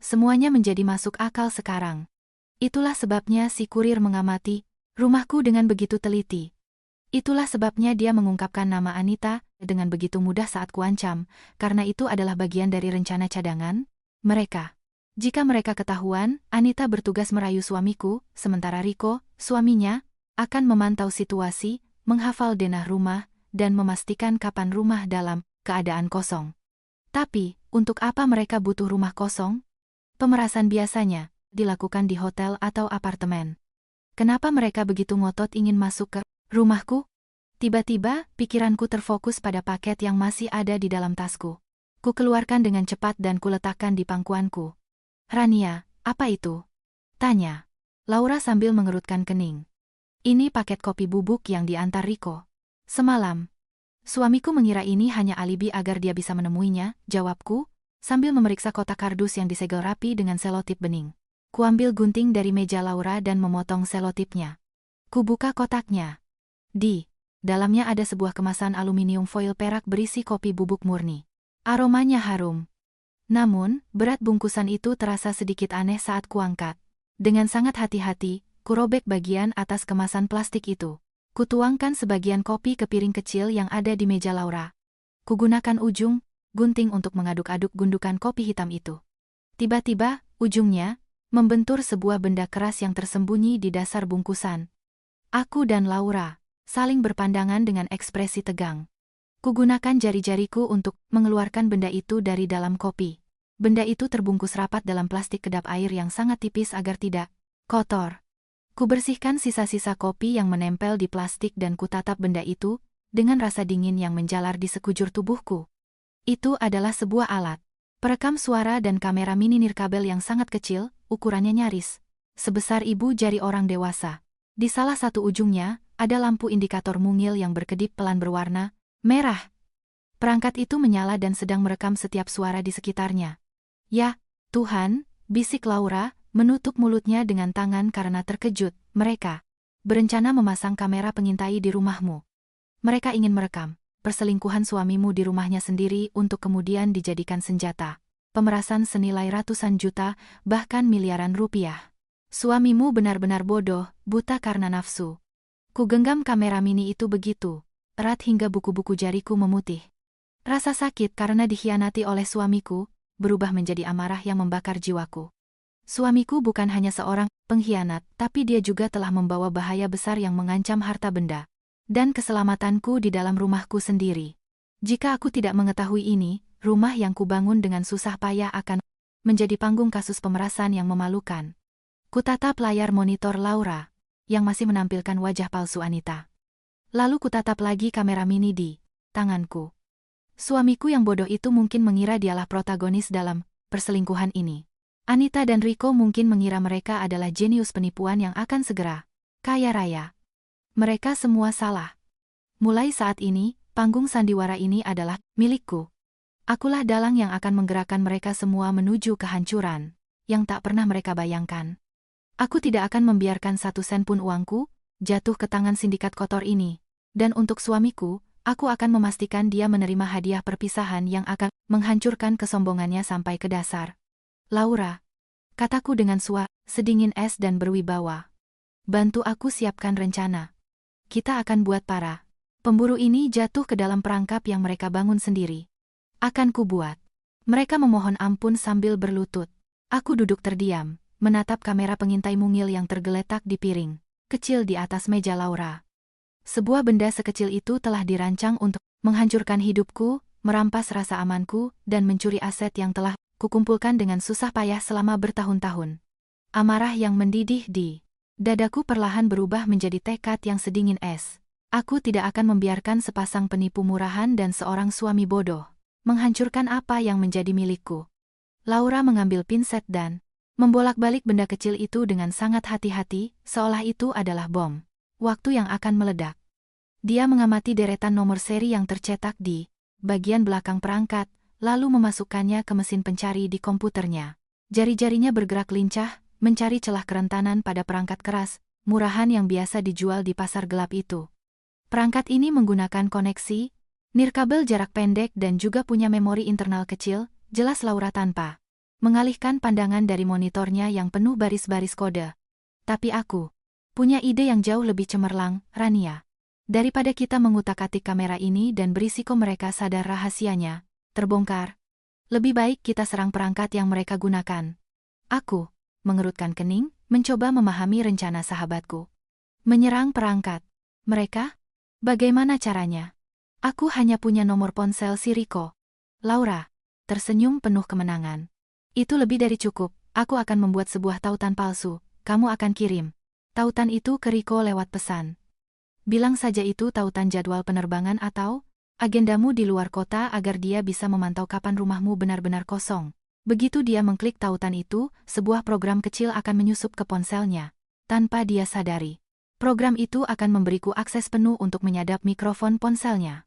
Semuanya menjadi masuk akal sekarang. Itulah sebabnya si kurir mengamati rumahku dengan begitu teliti. Itulah sebabnya dia mengungkapkan nama Anita dengan begitu mudah saat kuancam, karena itu adalah bagian dari rencana cadangan mereka. Jika mereka ketahuan, Anita bertugas merayu suamiku, sementara Rico, suaminya, akan memantau situasi, menghafal denah rumah, dan memastikan kapan rumah dalam keadaan kosong. Tapi, untuk apa mereka butuh rumah kosong? Pemerasan biasanya dilakukan di hotel atau apartemen. Kenapa mereka begitu ngotot ingin masuk ke rumahku? Tiba-tiba, pikiranku terfokus pada paket yang masih ada di dalam tasku. Ku keluarkan dengan cepat dan kuletakkan di pangkuanku. Rania, apa itu? Tanya Laura sambil mengerutkan kening. Ini paket kopi bubuk yang diantar Rico semalam. Suamiku mengira ini hanya alibi agar dia bisa menemuinya, jawabku, sambil memeriksa kotak kardus yang disegel rapi dengan selotip bening. Kuambil gunting dari meja Laura dan memotong selotipnya. Kubuka kotaknya. Di dalamnya ada sebuah kemasan aluminium foil perak berisi kopi bubuk murni. Aromanya harum. Namun, berat bungkusan itu terasa sedikit aneh saat kuangkat. Dengan sangat hati-hati, kurobek bagian atas kemasan plastik itu. Kutuangkan sebagian kopi ke piring kecil yang ada di meja Laura. Kugunakan ujung gunting untuk mengaduk-aduk gundukan kopi hitam itu. Tiba-tiba, ujungnya membentur sebuah benda keras yang tersembunyi di dasar bungkusan. Aku dan Laura saling berpandangan dengan ekspresi tegang. Kugunakan jari-jariku untuk mengeluarkan benda itu dari dalam kopi. Benda itu terbungkus rapat dalam plastik kedap air yang sangat tipis agar tidak kotor. Kubersihkan sisa-sisa kopi yang menempel di plastik dan kutatap benda itu dengan rasa dingin yang menjalar di sekujur tubuhku. Itu adalah sebuah alat perekam suara dan kamera mini nirkabel yang sangat kecil, ukurannya nyaris sebesar ibu jari orang dewasa. Di salah satu ujungnya, ada lampu indikator mungil yang berkedip pelan berwarna merah. Perangkat itu menyala dan sedang merekam setiap suara di sekitarnya. Ya, Tuhan, bisik Laura, menutup mulutnya dengan tangan karena terkejut. Mereka berencana memasang kamera pengintai di rumahmu. Mereka ingin merekam perselingkuhan suamimu di rumahnya sendiri untuk kemudian dijadikan senjata pemerasan senilai ratusan juta, bahkan miliaran rupiah. Suamimu benar-benar bodoh, buta karena nafsu. Ku genggam kamera mini itu begitu erat hingga buku-buku jariku memutih. Rasa sakit karena dikhianati oleh suamiku berubah menjadi amarah yang membakar jiwaku. Suamiku bukan hanya seorang pengkhianat, tapi dia juga telah membawa bahaya besar yang mengancam harta benda dan keselamatanku di dalam rumahku sendiri. Jika aku tidak mengetahui ini, rumah yang kubangun dengan susah payah akan menjadi panggung kasus pemerasan yang memalukan. Kutatap layar monitor Laura yang masih menampilkan wajah palsu Anita. Lalu kutatap lagi kamera mini di tanganku. Suamiku yang bodoh itu mungkin mengira dialah protagonis dalam perselingkuhan ini. Anita dan Rico mungkin mengira mereka adalah jenius penipuan yang akan segera kaya raya. Mereka semua salah. Mulai saat ini, panggung sandiwara ini adalah milikku. Akulah dalang yang akan menggerakkan mereka semua menuju kehancuran yang tak pernah mereka bayangkan. Aku tidak akan membiarkan satu sen pun uangku jatuh ke tangan sindikat kotor ini. Dan untuk suamiku, aku akan memastikan dia menerima hadiah perpisahan yang akan menghancurkan kesombongannya sampai ke dasar. Laura, kataku dengan suara sedingin es dan berwibawa. Bantu aku siapkan rencana. Kita akan buat para pemburu ini jatuh ke dalam perangkap yang mereka bangun sendiri. Akan kubuat. Mereka memohon ampun sambil berlutut. Aku duduk terdiam, menatap kamera pengintai mungil yang tergeletak di piring kecil di atas meja Laura. Sebuah benda sekecil itu telah dirancang untuk menghancurkan hidupku, merampas rasa amanku, dan mencuri aset yang telah kukumpulkan dengan susah payah selama bertahun-tahun. Amarah yang mendidih di dadaku perlahan berubah menjadi tekad yang sedingin es. Aku tidak akan membiarkan sepasang penipu murahan dan seorang suami bodoh menghancurkan apa yang menjadi milikku. Laura mengambil pinset dan membolak-balik benda kecil itu dengan sangat hati-hati, seolah itu adalah bom waktu yang akan meledak. Dia mengamati deretan nomor seri yang tercetak di bagian belakang perangkat, lalu memasukkannya ke mesin pencari di komputernya. Jari-jarinya bergerak lincah, mencari celah kerentanan pada perangkat keras, murahan yang biasa dijual di pasar gelap itu. Perangkat ini menggunakan koneksi nirkabel jarak pendek dan juga punya memori internal kecil, jelas Laura tanpa mengalihkan pandangan dari monitornya yang penuh baris-baris kode. Tapi aku punya ide yang jauh lebih cemerlang, Rania. Daripada kita mengutak-atik kamera ini dan berisiko mereka sadar rahasianya terbongkar, lebih baik kita serang perangkat yang mereka gunakan. Aku mengerutkan kening, mencoba memahami rencana sahabatku. Menyerang perangkat mereka? Bagaimana caranya? Aku hanya punya nomor ponsel si Rico. Laura tersenyum penuh kemenangan. Itu lebih dari cukup. Aku akan membuat sebuah tautan palsu. Kamu akan kirim tautan itu ke Rico lewat pesan. Bilang saja itu tautan jadwal penerbangan atau agendamu di luar kota agar dia bisa memantau kapan rumahmu benar-benar kosong. Begitu dia mengklik tautan itu, sebuah program kecil akan menyusup ke ponselnya. Tanpa dia sadari, program itu akan memberiku akses penuh untuk menyadap mikrofon ponselnya.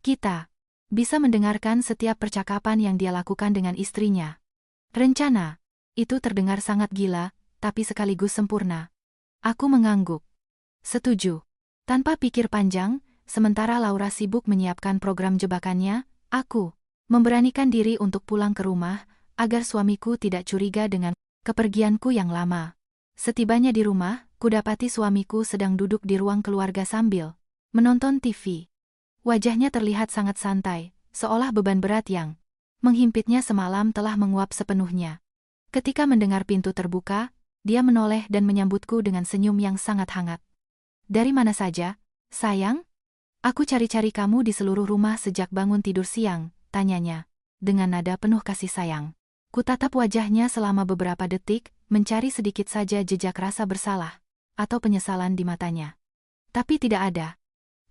Kita bisa mendengarkan setiap percakapan yang dia lakukan dengan istrinya. Rencana itu terdengar sangat gila, tapi sekaligus sempurna. Aku mengangguk. Setuju. Tanpa pikir panjang, sementara Laura sibuk menyiapkan program jebakannya, aku memberanikan diri untuk pulang ke rumah, agar suamiku tidak curiga dengan kepergianku yang lama. Setibanya di rumah, kudapati suamiku sedang duduk di ruang keluarga sambil menonton TV. Wajahnya terlihat sangat santai, seolah beban berat yang menghimpitnya semalam telah menguap sepenuhnya. Ketika mendengar pintu terbuka, dia menoleh dan menyambutku dengan senyum yang sangat hangat. Dari mana saja, sayang? Aku cari-cari kamu di seluruh rumah sejak bangun tidur siang, tanyanya, dengan nada penuh kasih sayang. Kutatap wajahnya selama beberapa detik, mencari sedikit saja jejak rasa bersalah atau penyesalan di matanya. Tapi tidak ada.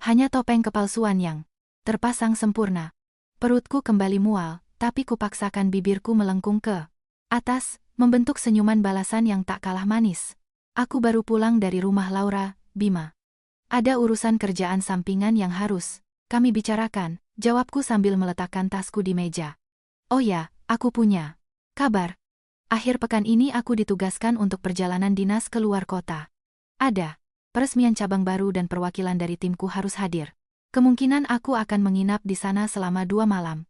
Hanya topeng kepalsuan yang terpasang sempurna. Perutku kembali mual, tapi kupaksakan bibirku melengkung ke atas, membentuk senyuman balasan yang tak kalah manis. Aku baru pulang dari rumah Laura, Bima. Ada urusan kerjaan sampingan yang harus kami bicarakan, jawabku sambil meletakkan tasku di meja. Oh ya, aku punya kabar. Akhir pekan ini aku ditugaskan untuk perjalanan dinas ke luar kota. Ada peresmian cabang baru dan perwakilan dari timku harus hadir. Kemungkinan aku akan menginap di sana selama 2 malam.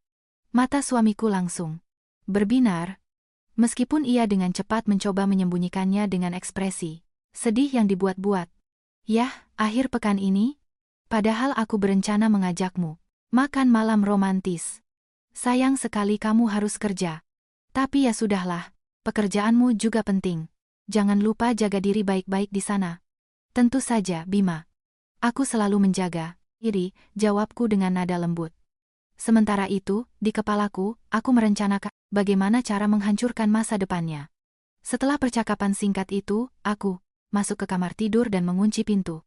Mata suamiku langsung berbinar, meskipun ia dengan cepat mencoba menyembunyikannya dengan ekspresi sedih yang dibuat-buat. Yah, akhir pekan ini? Padahal aku berencana mengajakmu makan malam romantis. Sayang sekali kamu harus kerja. Tapi ya sudahlah, pekerjaanmu juga penting. Jangan lupa jaga diri baik-baik di sana. Tentu saja, Bima. Aku selalu menjaga diri, jawabku dengan nada lembut. Sementara itu, di kepalaku, aku merencanakan bagaimana cara menghancurkan masa depannya. Setelah percakapan singkat itu, aku masuk ke kamar tidur dan mengunci pintu.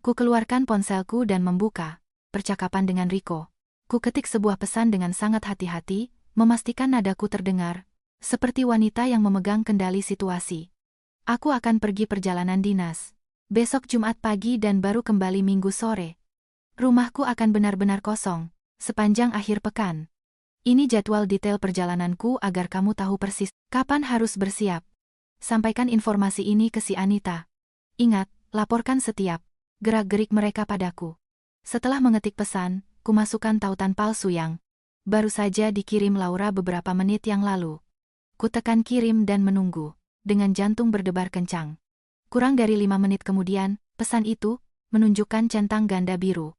Ku keluarkan ponselku dan membuka percakapan dengan Riko. Ku ketik sebuah pesan dengan sangat hati-hati, memastikan nadaku terdengar, seperti wanita yang memegang kendali situasi. Aku akan pergi perjalanan dinas besok Jumat pagi dan baru kembali Minggu sore. Rumahku akan benar-benar kosong sepanjang akhir pekan. Ini jadwal detail perjalananku agar kamu tahu persis kapan harus bersiap. Sampaikan informasi ini ke si Anita. Ingat, laporkan setiap gerak-gerik mereka padaku. Setelah mengetik pesan, ku masukkan tautan palsu yang baru saja dikirim Laura beberapa menit yang lalu. Ku tekan kirim dan menunggu, dengan jantung berdebar kencang. Kurang dari 5 menit kemudian, pesan itu menunjukkan centang ganda biru.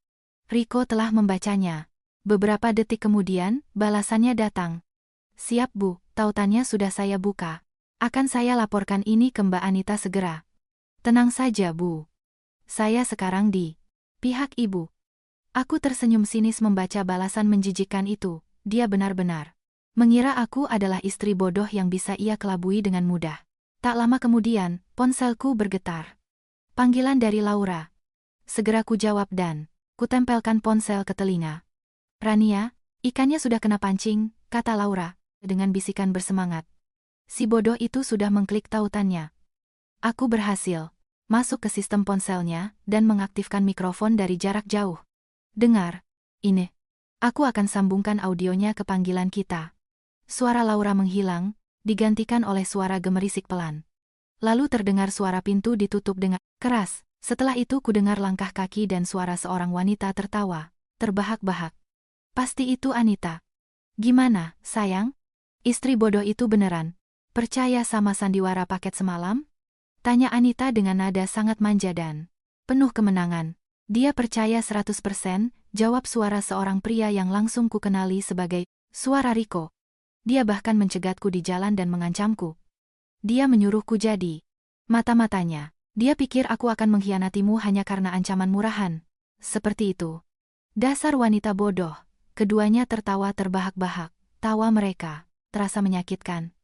Riko telah membacanya. Beberapa detik kemudian, balasannya datang. Siap Bu, tautannya sudah saya buka. Akan saya laporkan ini ke Mbak Anita segera. Tenang saja Bu. Saya sekarang di pihak Ibu. Aku tersenyum sinis membaca balasan menjijikkan itu. Dia benar-benar mengira aku adalah istri bodoh yang bisa ia kelabui dengan mudah. Tak lama kemudian, ponselku bergetar. Panggilan dari Laura. Segera ku jawab dan ku tempelkan ponsel ke telinga. Rania, ikannya sudah kena pancing, kata Laura, dengan bisikan bersemangat. Si bodoh itu sudah mengklik tautannya. Aku berhasil masuk ke sistem ponselnya dan mengaktifkan mikrofon dari jarak jauh. Dengar, ini. Aku akan sambungkan audionya ke panggilan kita. Suara Laura menghilang, digantikan oleh suara gemerisik pelan. Lalu terdengar suara pintu ditutup dengan keras. Setelah itu kudengar langkah kaki dan suara seorang wanita tertawa, terbahak-bahak. Pasti itu Anita. Gimana, sayang? Istri bodoh itu beneran percaya sama sandiwara paket semalam? Tanya Anita dengan nada sangat manja dan penuh kemenangan. Dia percaya 100%, jawab suara seorang pria yang langsung kukenali sebagai suara Riko. Dia bahkan mencegatku di jalan dan mengancamku. Dia menyuruhku jadi mata-matanya. Dia pikir aku akan mengkhianatimu hanya karena ancaman murahan. Seperti itu. Dasar wanita bodoh. Keduanya tertawa terbahak-bahak. Tawa mereka terasa menyakitkan.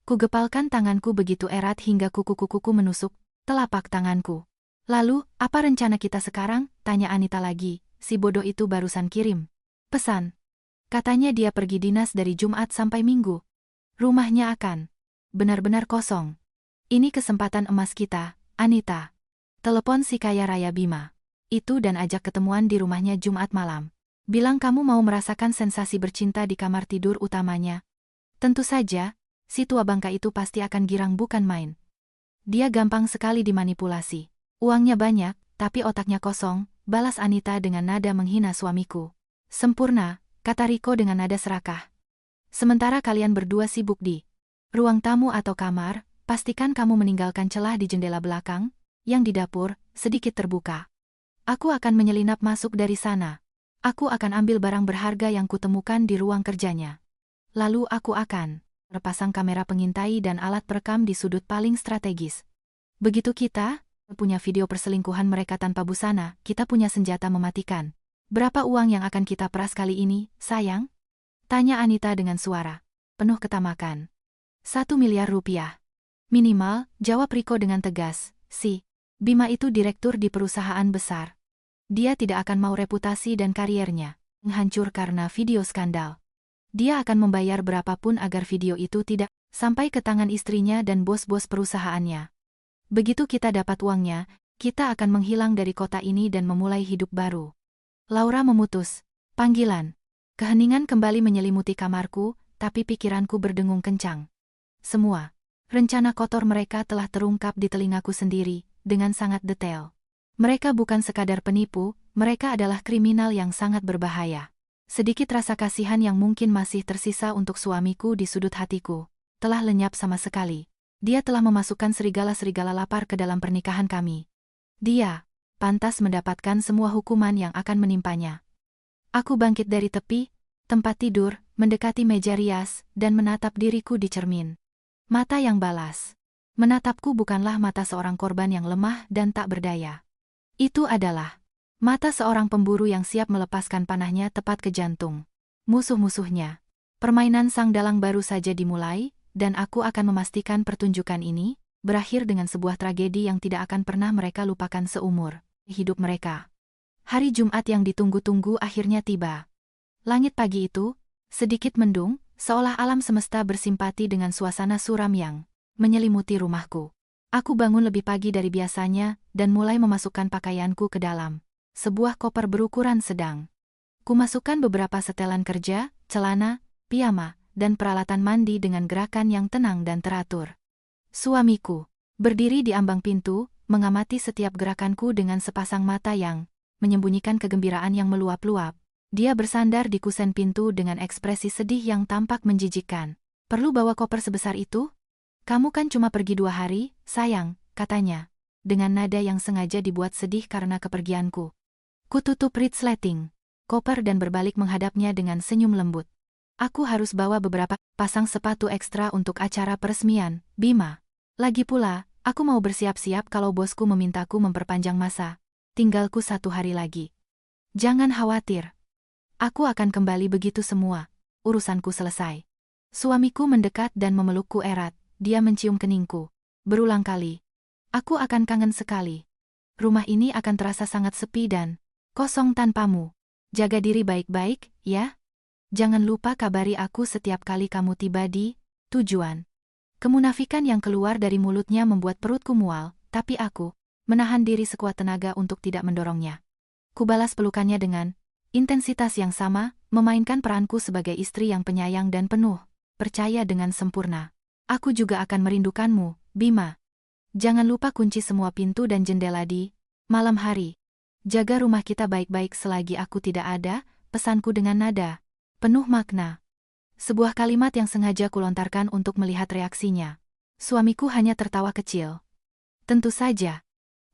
Kugepalkan tanganku begitu erat hingga kuku-kukuku menusuk telapak tanganku. Lalu, apa rencana kita sekarang? Tanya Anita lagi. Si bodoh itu barusan kirim pesan. Katanya dia pergi dinas dari Jumat sampai Minggu. Rumahnya akan benar-benar kosong. Ini kesempatan emas kita, Anita. Telepon si kaya raya Bima itu dan ajak ketemuan di rumahnya Jumat malam. Bilang kamu mau merasakan sensasi bercinta di kamar tidur utamanya. Tentu saja, si tua bangka itu pasti akan girang bukan main. Dia gampang sekali dimanipulasi. Uangnya banyak, tapi otaknya kosong, balas Anita dengan nada menghina suamiku. Sempurna, kata Riko dengan nada serakah. Sementara kalian berdua sibuk di ruang tamu atau kamar, pastikan kamu meninggalkan celah di jendela belakang, yang di dapur, sedikit terbuka. Aku akan menyelinap masuk dari sana. Aku akan ambil barang berharga yang kutemukan di ruang kerjanya. Lalu aku akan terpasang kamera pengintai dan alat perekam di sudut paling strategis. Begitu kita punya video perselingkuhan mereka tanpa busana, kita punya senjata mematikan. Berapa uang yang akan kita peras kali ini, sayang? Tanya Anita dengan suara penuh ketamakan. 1 miliar rupiah. Minimal, jawab Riko dengan tegas. Si Bima itu direktur di perusahaan besar. Dia tidak akan mau reputasi dan kariernya menghancur karena video skandal. Dia akan membayar berapapun agar video itu tidak sampai ke tangan istrinya dan bos-bos perusahaannya. Begitu kita dapat uangnya, kita akan menghilang dari kota ini dan memulai hidup baru. Laura memutus panggilan. Keheningan kembali menyelimuti kamarku, tapi pikiranku berdengung kencang. Semua Rencana kotor mereka telah terungkap di telingaku sendiri, dengan sangat detail. Mereka bukan sekadar penipu, mereka adalah kriminal yang sangat berbahaya. Sedikit rasa kasihan yang mungkin masih tersisa untuk suamiku di sudut hatiku, telah lenyap sama sekali. Dia telah memasukkan serigala-serigala lapar ke dalam pernikahan kami. Dia pantas mendapatkan semua hukuman yang akan menimpanya. Aku bangkit dari tepi tempat tidur, mendekati meja rias, dan menatap diriku di cermin. Mata yang balas. Menatapku bukanlah mata seorang korban yang lemah dan tak berdaya. Itu adalah mata seorang pemburu yang siap melepaskan panahnya tepat ke jantung musuh-musuhnya. Permainan sang dalang baru saja dimulai, dan aku akan memastikan pertunjukan ini berakhir dengan sebuah tragedi yang tidak akan pernah mereka lupakan seumur hidup mereka. Hari Jumat yang ditunggu-tunggu akhirnya tiba. Langit pagi itu sedikit mendung, seolah alam semesta bersimpati dengan suasana suram yang menyelimuti rumahku. Aku bangun lebih pagi dari biasanya dan mulai memasukkan pakaianku ke dalam sebuah koper berukuran sedang. Kumasukkan beberapa setelan kerja, celana, piyama, dan peralatan mandi dengan gerakan yang tenang dan teratur. Suamiku berdiri di ambang pintu, mengamati setiap gerakanku dengan sepasang mata yang menyembunyikan kegembiraan yang meluap-luap. Dia bersandar di kusen pintu dengan ekspresi sedih yang tampak menjijikkan. "Perlu bawa koper sebesar itu? Kamu kan cuma pergi 2 hari, sayang," katanya, dengan nada yang sengaja dibuat sedih karena kepergianku. Kututup resleting koper dan berbalik menghadapnya dengan senyum lembut. "Aku harus bawa beberapa pasang sepatu ekstra untuk acara peresmian, Bima. Lagi pula, aku mau bersiap-siap kalau bosku memintaku memperpanjang masa tinggalku 1 hari lagi. Jangan khawatir. Aku akan kembali begitu semua urusanku selesai." Suamiku mendekat dan memelukku erat, dia mencium keningku. Berulang kali. "Aku akan kangen sekali. Rumah ini akan terasa sangat sepi dan kosong tanpamu. Jaga diri baik-baik, ya? Jangan lupa kabari aku setiap kali kamu tiba di tujuan." Kemunafikan yang keluar dari mulutnya membuat perutku mual, tapi aku menahan diri sekuat tenaga untuk tidak mendorongnya. Kubalas pelukannya dengan intensitas yang sama, memainkan peranku sebagai istri yang penyayang dan penuh percaya dengan sempurna. "Aku juga akan merindukanmu, Bima. Jangan lupa kunci semua pintu dan jendela di malam hari. Jaga rumah kita baik-baik selagi aku tidak ada," pesanku dengan nada penuh makna. Sebuah kalimat yang sengaja kulontarkan untuk melihat reaksinya. Suamiku hanya tertawa kecil. "Tentu saja,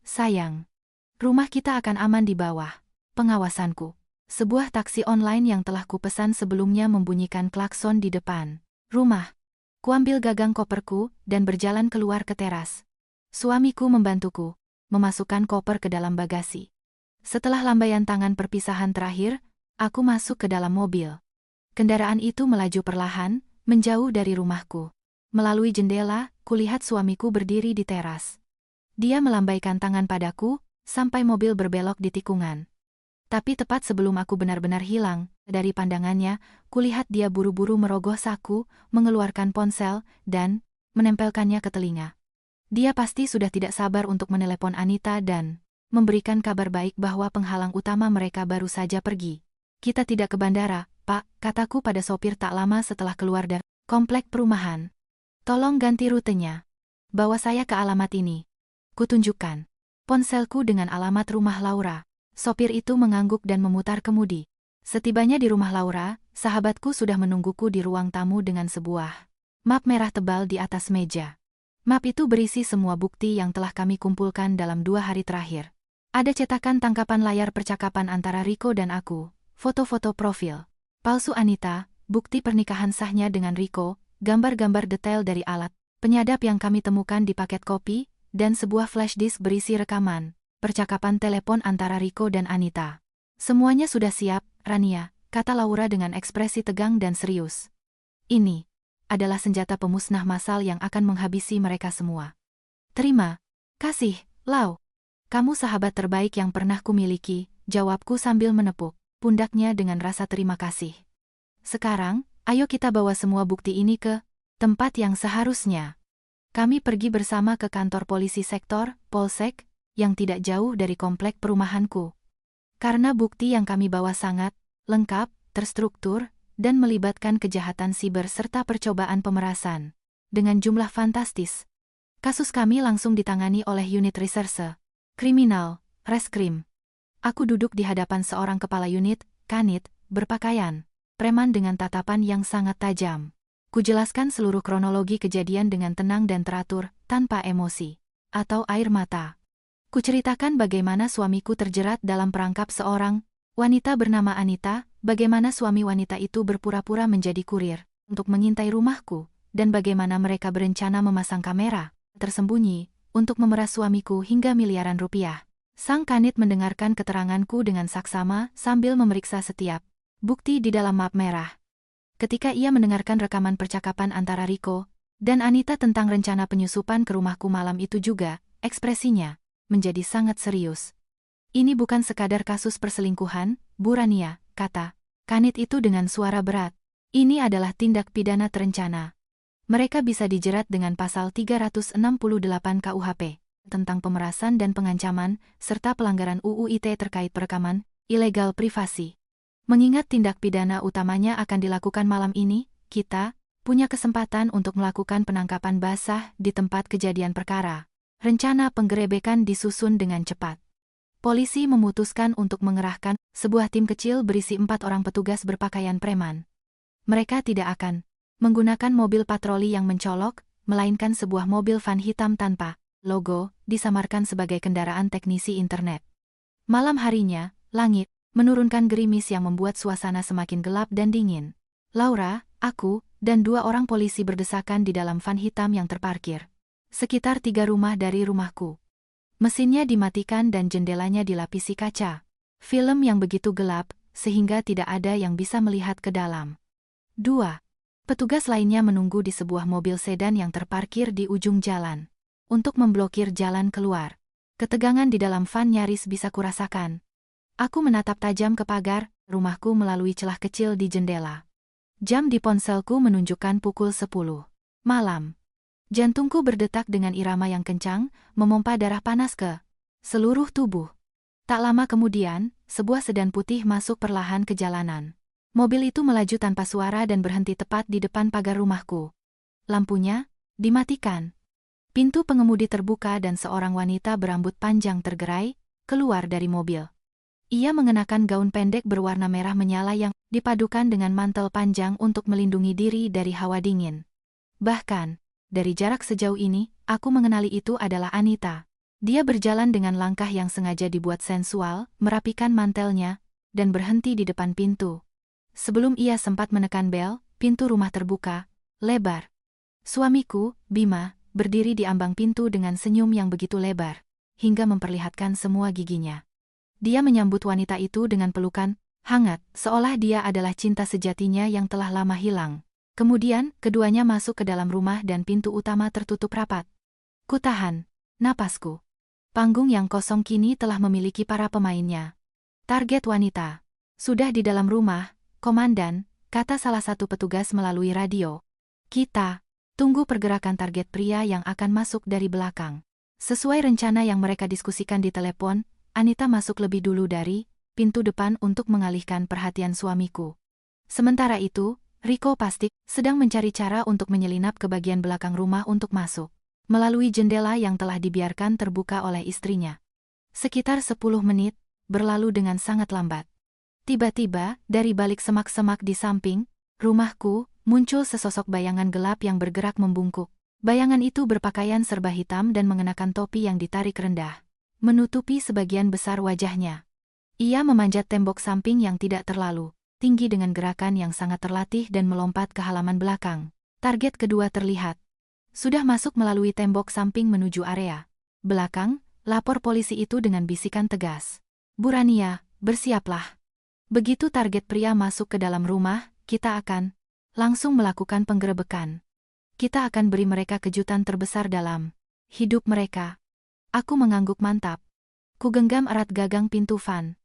sayang. Rumah kita akan aman di bawah pengawasanku." Sebuah taksi online yang telah kupesan sebelumnya membunyikan klakson di depan rumah. Kuambil gagang koperku dan berjalan keluar ke teras. Suamiku membantuku memasukkan koper ke dalam bagasi. Setelah lambaian tangan perpisahan terakhir, aku masuk ke dalam mobil. Kendaraan itu melaju perlahan, menjauh dari rumahku. Melalui jendela, kulihat suamiku berdiri di teras. Dia melambaikan tangan padaku, sampai mobil berbelok di tikungan. Tapi tepat sebelum aku benar-benar hilang dari pandangannya, kulihat dia buru-buru merogoh saku, mengeluarkan ponsel, dan menempelkannya ke telinga. Dia pasti sudah tidak sabar untuk menelepon Anita dan memberikan kabar baik bahwa penghalang utama mereka baru saja pergi. "Kita tidak ke bandara, Pak," kataku pada sopir tak lama setelah keluar dari komplek perumahan. "Tolong ganti rutenya. Bawa saya ke alamat ini." Kutunjukkan ponselku dengan alamat rumah Laura. Sopir itu mengangguk dan memutar kemudi. Setibanya di rumah Laura, sahabatku sudah menungguku di ruang tamu dengan sebuah map merah tebal di atas meja. Map itu berisi semua bukti yang telah kami kumpulkan dalam 2 hari terakhir. Ada cetakan tangkapan layar percakapan antara Rico dan aku, foto-foto profil palsu Anita, bukti pernikahan sahnya dengan Rico, gambar-gambar detail dari alat penyadap yang kami temukan di paket kopi, dan sebuah flash disk berisi rekaman percakapan telepon antara Rico dan Anita. "Semuanya sudah siap, Rania," kata Laura dengan ekspresi tegang dan serius. "Ini adalah senjata pemusnah massal yang akan menghabisi mereka semua." "Terima kasih, Lau. Kamu sahabat terbaik yang pernah kumiliki," jawabku sambil menepuk pundaknya dengan rasa terima kasih. "Sekarang, ayo kita bawa semua bukti ini ke tempat yang seharusnya." Kami pergi bersama ke kantor polisi sektor, Polsek, yang tidak jauh dari komplek perumahanku. Karena bukti yang kami bawa sangat lengkap, terstruktur, dan melibatkan kejahatan siber serta percobaan pemerasan, dengan jumlah fantastis. Kasus kami langsung ditangani oleh unit reserse kriminal, reskrim. Aku duduk di hadapan seorang kepala unit, kanit, berpakaian preman dengan tatapan yang sangat tajam. Kujelaskan seluruh kronologi kejadian dengan tenang dan teratur, tanpa emosi atau air mata. Kuceritakan bagaimana suamiku terjerat dalam perangkap seorang wanita bernama Anita, bagaimana suami wanita itu berpura-pura menjadi kurir untuk mengintai rumahku, dan bagaimana mereka berencana memasang kamera tersembunyi untuk memeras suamiku hingga miliaran rupiah. Sang kanit mendengarkan keteranganku dengan saksama sambil memeriksa setiap bukti di dalam map merah. Ketika ia mendengarkan rekaman percakapan antara Riko dan Anita tentang rencana penyusupan ke rumahku malam itu juga, ekspresinya menjadi sangat serius. Ini bukan sekadar kasus perselingkuhan, Bu Rania, kata kanit itu dengan suara berat. Ini adalah tindak pidana terencana. Mereka bisa dijerat dengan pasal 368 KUHP tentang pemerasan dan pengancaman, serta pelanggaran UU ITE terkait perekaman ilegal privasi. Mengingat tindak pidana utamanya akan dilakukan malam ini, kita punya kesempatan untuk melakukan penangkapan basah di tempat kejadian perkara. Rencana penggerebekan disusun dengan cepat. Polisi memutuskan untuk mengerahkan sebuah tim kecil berisi 4 orang petugas berpakaian preman. Mereka tidak akan menggunakan mobil patroli yang mencolok, melainkan sebuah mobil van hitam tanpa logo, disamarkan sebagai kendaraan teknisi internet. Malam harinya, langit menurunkan gerimis yang membuat suasana semakin gelap dan dingin. Laura, aku, dan 2 orang polisi berdesakan di dalam van hitam yang terparkir sekitar 3 rumah dari rumahku. Mesinnya dimatikan dan jendelanya dilapisi kaca. Film yang begitu gelap, sehingga tidak ada yang bisa melihat ke dalam. 2. Petugas lainnya menunggu di sebuah mobil sedan yang terparkir di ujung jalan untuk memblokir jalan keluar. Ketegangan di dalam van nyaris bisa kurasakan. Aku menatap tajam ke pagar rumahku melalui celah kecil di jendela. Jam di ponselku menunjukkan pukul 10 malam. Jantungku berdetak dengan irama yang kencang, memompa darah panas ke seluruh tubuh. Tak lama kemudian, sebuah sedan putih masuk perlahan ke jalanan. Mobil itu melaju tanpa suara dan berhenti tepat di depan pagar rumahku. Lampunya dimatikan. Pintu pengemudi terbuka dan seorang wanita berambut panjang tergerai keluar dari mobil. Ia mengenakan gaun pendek berwarna merah menyala yang dipadukan dengan mantel panjang untuk melindungi diri dari hawa dingin. Bahkan, dari jarak sejauh ini, aku mengenali itu adalah Anita. Dia berjalan dengan langkah yang sengaja dibuat sensual, merapikan mantelnya, dan berhenti di depan pintu. Sebelum ia sempat menekan bel, pintu rumah terbuka, lebar. Suamiku, Bima, berdiri di ambang pintu dengan senyum yang begitu lebar, hingga memperlihatkan semua giginya. Dia menyambut wanita itu dengan pelukan hangat, seolah dia adalah cinta sejatinya yang telah lama hilang. Kemudian, keduanya masuk ke dalam rumah dan pintu utama tertutup rapat. Kutahan napasku. Panggung yang kosong kini telah memiliki para pemainnya. Target wanita sudah di dalam rumah, Komandan, kata salah satu petugas melalui radio. Kita tunggu pergerakan target pria yang akan masuk dari belakang. Sesuai rencana yang mereka diskusikan di telepon, Anita masuk lebih dulu dari pintu depan untuk mengalihkan perhatian suamiku. Sementara itu, Riko pasti sedang mencari cara untuk menyelinap ke bagian belakang rumah untuk masuk melalui jendela yang telah dibiarkan terbuka oleh istrinya. Sekitar 10 menit berlalu dengan sangat lambat. Tiba-tiba, dari balik semak-semak di samping rumahku, muncul sesosok bayangan gelap yang bergerak membungkuk. Bayangan itu berpakaian serba hitam dan mengenakan topi yang ditarik rendah, menutupi sebagian besar wajahnya. Ia memanjat tembok samping yang tidak terlalu tinggi dengan gerakan yang sangat terlatih dan melompat ke halaman belakang. Target kedua terlihat sudah masuk melalui tembok samping menuju area belakang, lapor polisi itu dengan bisikan tegas. Bu Rania, bersiaplah. Begitu target pria masuk ke dalam rumah, kita akan langsung melakukan penggerebekan. Kita akan beri mereka kejutan terbesar dalam hidup mereka. Aku mengangguk mantap. Ku genggam erat gagang pintu van.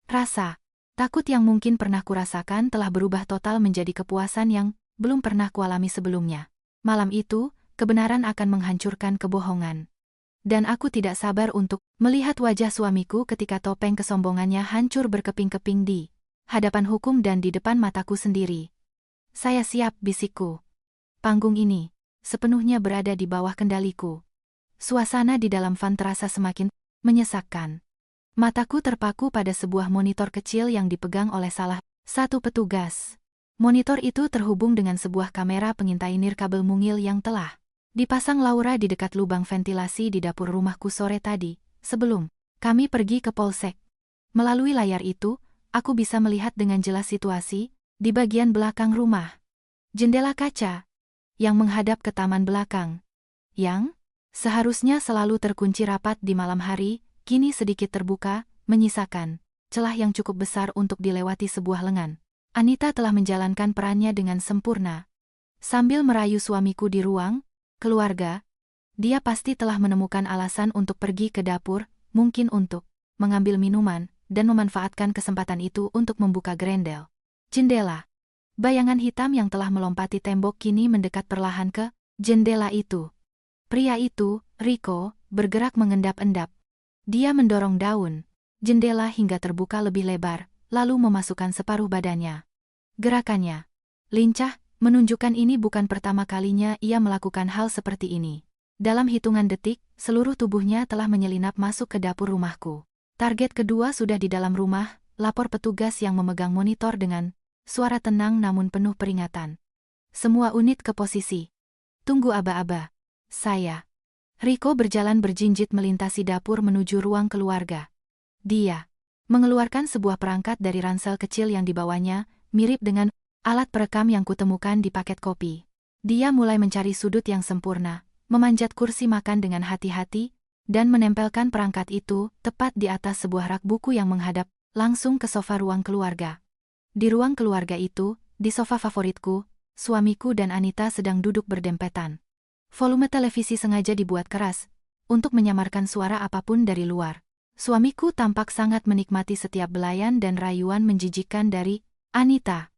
Rasa takut yang mungkin pernah kurasakan telah berubah total menjadi kepuasan yang belum pernah kualami sebelumnya. Malam itu, kebenaran akan menghancurkan kebohongan. Dan aku tidak sabar untuk melihat wajah suamiku ketika topeng kesombongannya hancur berkeping-keping di hadapan hukum dan di depan mataku sendiri. Saya siap, bisikku. Panggung ini sepenuhnya berada di bawah kendaliku. Suasana di dalam van terasa semakin menyesakkan. Mataku terpaku pada sebuah monitor kecil yang dipegang oleh salah satu petugas. Monitor itu terhubung dengan sebuah kamera pengintai nirkabel mungil yang telah dipasang Laura di dekat lubang ventilasi di dapur rumahku sore tadi, sebelum kami pergi ke polsek. Melalui layar itu, aku bisa melihat dengan jelas situasi di bagian belakang rumah. Jendela kaca yang menghadap ke taman belakang, yang seharusnya selalu terkunci rapat di malam hari, kini sedikit terbuka, menyisakan celah yang cukup besar untuk dilewati sebuah lengan. Anita telah menjalankan perannya dengan sempurna. Sambil merayu suamiku di ruang keluarga, dia pasti telah menemukan alasan untuk pergi ke dapur, mungkin untuk mengambil minuman, dan memanfaatkan kesempatan itu untuk membuka grendel jendela. Bayangan hitam yang telah melompati tembok kini mendekat perlahan ke jendela itu. Pria itu, Rico, bergerak mengendap-endap. Dia mendorong daun jendela hingga terbuka lebih lebar, lalu memasukkan separuh badannya. Gerakannya lincah, menunjukkan ini bukan pertama kalinya ia melakukan hal seperti ini. Dalam hitungan detik, seluruh tubuhnya telah menyelinap masuk ke dapur rumahku. Target kedua sudah di dalam rumah, lapor petugas yang memegang monitor dengan suara tenang namun penuh peringatan. Semua unit ke posisi. Tunggu aba-aba. Saya. Rico berjalan berjinjit melintasi dapur menuju ruang keluarga. Dia mengeluarkan sebuah perangkat dari ransel kecil yang dibawanya, mirip dengan alat perekam yang kutemukan di paket kopi. Dia mulai mencari sudut yang sempurna, memanjat kursi makan dengan hati-hati, dan menempelkan perangkat itu tepat di atas sebuah rak buku yang menghadap langsung ke sofa ruang keluarga. Di ruang keluarga itu, di sofa favoritku, suamiku dan Anita sedang duduk berdempetan. Volume televisi sengaja dibuat keras, untuk menyamarkan suara apapun dari luar. Suamiku tampak sangat menikmati setiap belayan dan rayuan menjijikkan dari Anita.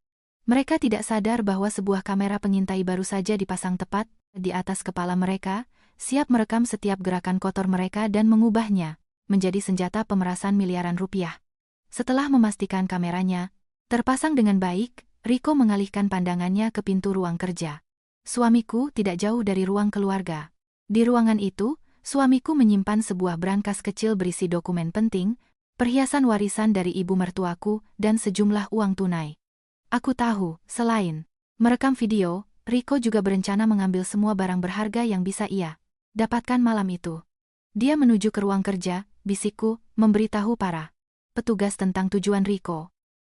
Mereka tidak sadar bahwa sebuah kamera pengintai baru saja dipasang tepat di atas kepala mereka, siap merekam setiap gerakan kotor mereka dan mengubahnya menjadi senjata pemerasan miliaran rupiah. Setelah memastikan kameranya terpasang dengan baik, Rico mengalihkan pandangannya ke pintu ruang kerja. Suamiku tidak jauh dari ruang keluarga. Di ruangan itu, suamiku menyimpan sebuah brankas kecil berisi dokumen penting, perhiasan warisan dari ibu mertuaku, dan sejumlah uang tunai. Aku tahu, selain merekam video, Rico juga berencana mengambil semua barang berharga yang bisa ia dapatkan malam itu. Dia menuju ke ruang kerja, bisikku, memberitahu para petugas tentang tujuan Rico.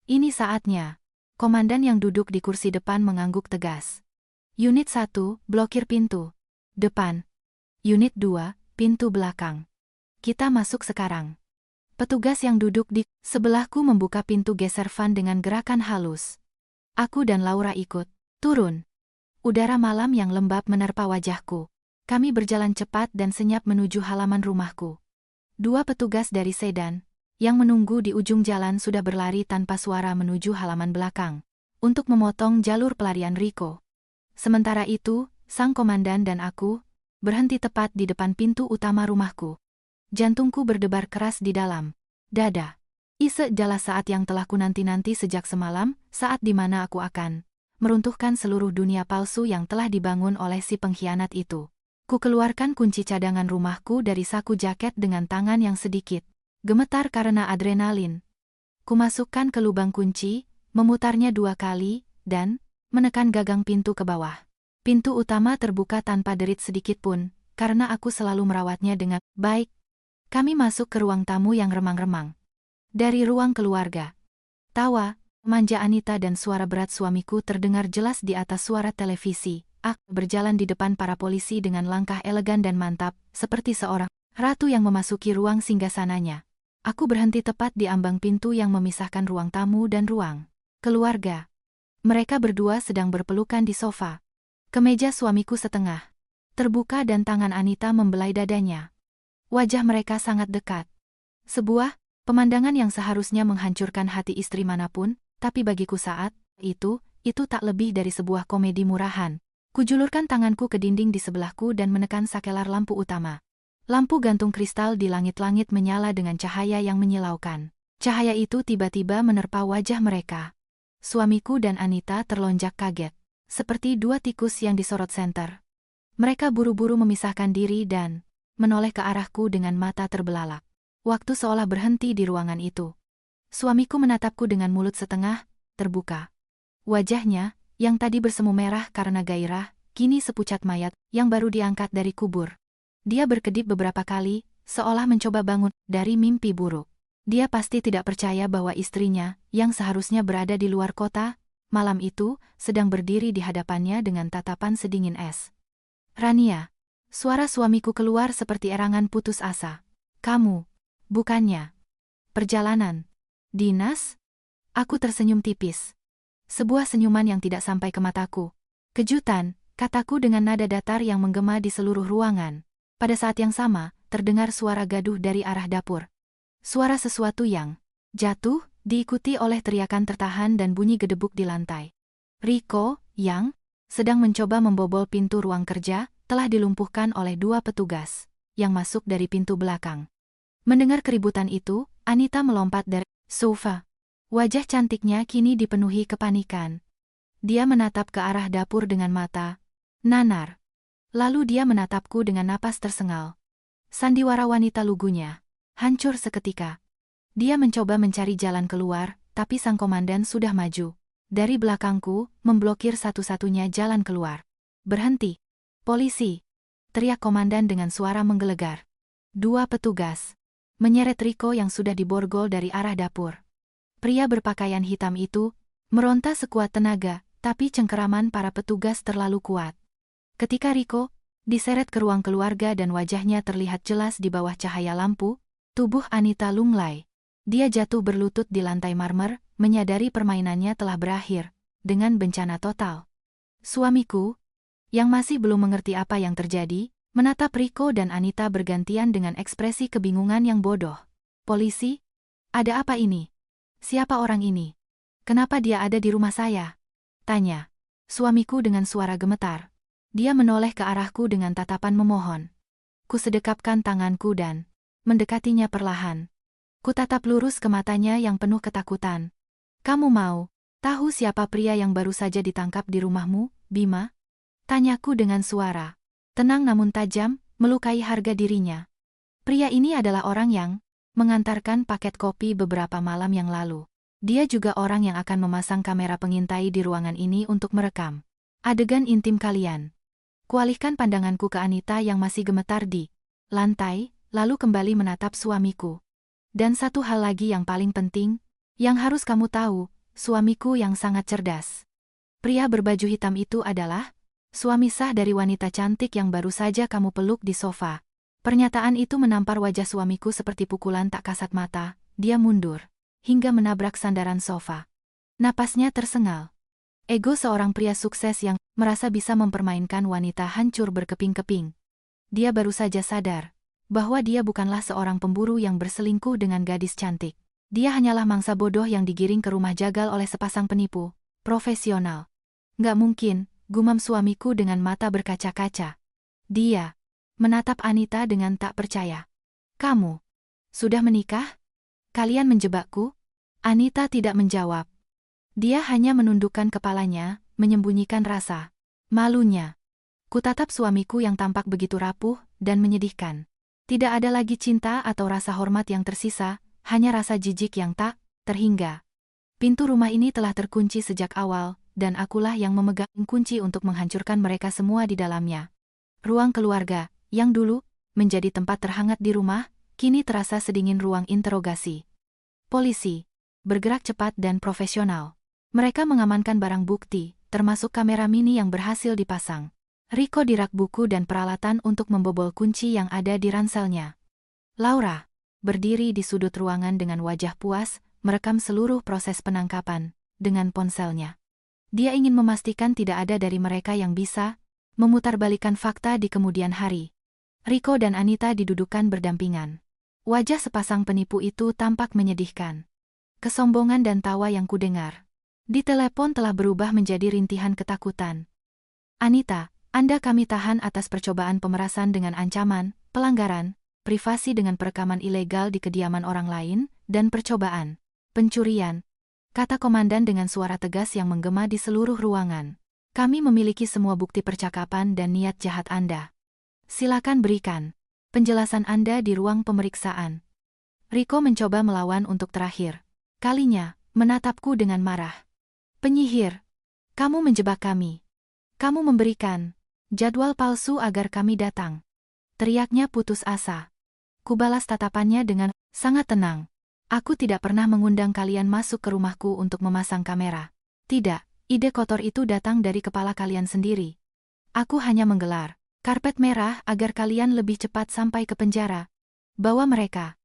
Ini saatnya. Komandan yang duduk di kursi depan mengangguk tegas. Unit 1, blokir pintu depan. Unit 2, pintu belakang. Kita masuk sekarang. Petugas yang duduk di sebelahku membuka pintu geser van dengan gerakan halus. Aku dan Laura ikut turun. Udara malam yang lembab menerpa wajahku. Kami berjalan cepat dan senyap menuju halaman rumahku. Dua petugas dari sedan yang menunggu di ujung jalan sudah berlari tanpa suara menuju halaman belakang untuk memotong jalur pelarian Rico. Sementara itu, sang komandan dan aku berhenti tepat di depan pintu utama rumahku. Jantungku berdebar keras di dalam dada. Ise adalah saat yang telah kunanti-nanti sejak semalam, saat di mana aku akan meruntuhkan seluruh dunia palsu yang telah dibangun oleh si pengkhianat itu. Ku keluarkan kunci cadangan rumahku dari saku jaket dengan tangan yang sedikit gemetar karena adrenalin. Kumasukkan ke lubang kunci, memutarnya 2 kali, dan menekan gagang pintu ke bawah. Pintu utama terbuka tanpa derit sedikit pun, karena aku selalu merawatnya dengan baik. Kami masuk ke ruang tamu yang remang-remang. Dari ruang keluarga, tawa, manja Anita dan suara berat suamiku terdengar jelas di atas suara televisi. Berjalan di depan para polisi dengan langkah elegan dan mantap, seperti seorang ratu yang memasuki ruang singgasananya. Aku berhenti tepat di ambang pintu yang memisahkan ruang tamu dan ruang keluarga. Mereka berdua sedang berpelukan di sofa. Kemeja suamiku setengah terbuka dan tangan Anita membelai dadanya. Wajah mereka sangat dekat. Sebuah pemandangan yang seharusnya menghancurkan hati istri manapun, tapi bagiku saat itu tak lebih dari sebuah komedi murahan. Kujulurkan tanganku ke dinding di sebelahku dan menekan sakelar lampu utama. Lampu gantung kristal di langit-langit menyala dengan cahaya yang menyilaukan. Cahaya itu tiba-tiba menerpa wajah mereka. Suamiku dan Anita terlonjak kaget, seperti dua tikus yang disorot senter. Mereka buru-buru memisahkan diri dan menoleh ke arahku dengan mata terbelalak. Waktu seolah berhenti di ruangan itu. Suamiku menatapku dengan mulut setengah terbuka. Wajahnya, yang tadi bersemu merah karena gairah, kini sepucat mayat yang baru diangkat dari kubur. Dia berkedip beberapa kali, seolah mencoba bangun dari mimpi buruk. Dia pasti tidak percaya bahwa istrinya, yang seharusnya berada di luar kota, malam itu, sedang berdiri di hadapannya dengan tatapan sedingin es. Rania. Suara suamiku keluar seperti erangan putus asa. Kamu. Bukannya. Perjalanan. Dinas? Aku tersenyum tipis. Sebuah senyuman yang tidak sampai ke mataku. Kejutan, kataku dengan nada datar yang menggema di seluruh ruangan. Pada saat yang sama, terdengar suara gaduh dari arah dapur. Suara sesuatu yang jatuh, diikuti oleh teriakan tertahan dan bunyi gedebuk di lantai. Riko, yang sedang mencoba membobol pintu ruang kerja, telah dilumpuhkan oleh 2 petugas yang masuk dari pintu belakang. Mendengar keributan itu, Anita melompat dari sofa. Wajah cantiknya kini dipenuhi kepanikan. Dia menatap ke arah dapur dengan mata nanar. Lalu dia menatapku dengan napas tersengal. Sandiwara wanita lugunya hancur seketika. Dia mencoba mencari jalan keluar, tapi sang komandan sudah maju dari belakangku, memblokir satu-satunya jalan keluar. Berhenti. Polisi! Teriak komandan dengan suara menggelegar. 2 petugas menyeret Riko yang sudah diborgol dari arah dapur. Pria berpakaian hitam itu meronta sekuat tenaga, tapi cengkeraman para petugas terlalu kuat. Ketika Riko diseret ke ruang keluarga dan wajahnya terlihat jelas di bawah cahaya lampu, tubuh Anita lunglai. Dia jatuh berlutut di lantai marmer, menyadari permainannya telah berakhir, dengan bencana total. Suamiku, yang masih belum mengerti apa yang terjadi, menatap Riko dan Anita bergantian dengan ekspresi kebingungan yang bodoh. Polisi? Ada apa ini? Siapa orang ini? Kenapa dia ada di rumah saya? Tanya suamiku dengan suara gemetar. Dia menoleh ke arahku dengan tatapan memohon. Kusedekapkan tanganku dan mendekatinya perlahan. Kutatap lurus ke matanya yang penuh ketakutan. Kamu mau tahu siapa pria yang baru saja ditangkap di rumahmu, Bima? Tanyaku dengan suara tenang namun tajam, melukai harga dirinya. Pria ini adalah orang yang mengantarkan paket kopi beberapa malam yang lalu. Dia juga orang yang akan memasang kamera pengintai di ruangan ini untuk merekam adegan intim kalian. Kualihkan pandanganku ke Anita yang masih gemetar di lantai, lalu kembali menatap suamiku. Dan satu hal lagi yang paling penting, yang harus kamu tahu, suamiku yang sangat cerdas. Pria berbaju hitam itu adalah suami sah dari wanita cantik yang baru saja kamu peluk di sofa. Pernyataan itu menampar wajah suamiku seperti pukulan tak kasat mata. Dia mundur hingga menabrak sandaran sofa. Napasnya tersengal. Ego seorang pria sukses yang merasa bisa mempermainkan wanita hancur berkeping-keping. Dia baru saja sadar bahwa dia bukanlah seorang pemburu yang berselingkuh dengan gadis cantik. Dia hanyalah mangsa bodoh yang digiring ke rumah jagal oleh sepasang penipu profesional. Nggak mungkin, gumam suamiku dengan mata berkaca-kaca. Dia menatap Anita dengan tak percaya. Kamu sudah menikah? Kalian menjebakku? Anita tidak menjawab. Dia hanya menundukkan kepalanya, menyembunyikan rasa malunya. Kutatap suamiku yang tampak begitu rapuh dan menyedihkan. Tidak ada lagi cinta atau rasa hormat yang tersisa, hanya rasa jijik yang tak terhingga. Pintu rumah ini telah terkunci sejak awal, dan akulah yang memegang kunci untuk menghancurkan mereka semua di dalamnya. Ruang keluarga, yang dulu menjadi tempat terhangat di rumah, kini terasa sedingin ruang interogasi. Polisi bergerak cepat dan profesional. Mereka mengamankan barang bukti, termasuk kamera mini yang berhasil dipasang. Riko di rak buku dan peralatan untuk membobol kunci yang ada di ranselnya. Laura berdiri di sudut ruangan dengan wajah puas, merekam seluruh proses penangkapan dengan ponselnya. Dia ingin memastikan tidak ada dari mereka yang bisa memutarbalikkan fakta di kemudian hari. Riko dan Anita didudukkan berdampingan. Wajah sepasang penipu itu tampak menyedihkan. Kesombongan dan tawa yang kudengar di telepon telah berubah menjadi rintihan ketakutan. Anita, Anda kami tahan atas percobaan pemerasan dengan ancaman, pelanggaran privasi dengan perekaman ilegal di kediaman orang lain, dan percobaan pencurian, kata komandan dengan suara tegas yang menggema di seluruh ruangan. Kami memiliki semua bukti percakapan dan niat jahat Anda. Silakan berikan penjelasan Anda di ruang pemeriksaan. Riko mencoba melawan untuk terakhir kalinya, menatapku dengan marah. Penyihir, kamu menjebak kami. Kamu memberikan jadwal palsu agar kami datang. Teriaknya putus asa. Kubalas tatapannya dengan sangat tenang. Aku tidak pernah mengundang kalian masuk ke rumahku untuk memasang kamera. Tidak, ide kotor itu datang dari kepala kalian sendiri. Aku hanya menggelar karpet merah agar kalian lebih cepat sampai ke penjara. Bawa mereka.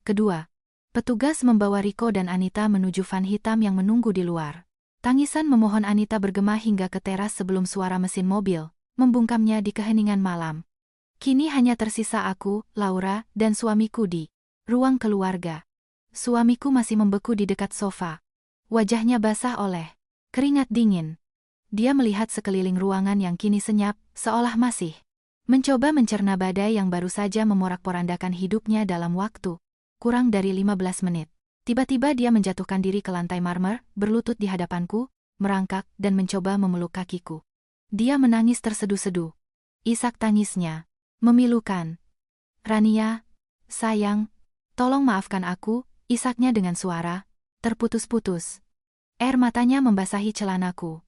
Kedua, petugas membawa Riko dan Anita menuju van hitam yang menunggu di luar. Tangisan memohon Anita bergema hingga ke teras sebelum suara mesin mobil membungkamnya di keheningan malam. Kini hanya tersisa aku, Laura, dan suamiku di ruang keluarga. Suamiku masih membeku di dekat sofa. Wajahnya basah oleh keringat dingin. Dia melihat sekeliling ruangan yang kini senyap, seolah masih mencoba mencerna badai yang baru saja memorak-porandakan hidupnya dalam waktu kurang dari 15 menit. Tiba-tiba dia menjatuhkan diri ke lantai marmer, berlutut di hadapanku, merangkak dan mencoba memeluk kakiku. Dia menangis terseduh-seduh. Isak tangisnya memilukan. Rania, sayang, tolong maafkan aku, isaknya dengan suara terputus-putus. Air matanya membasahi celanaku.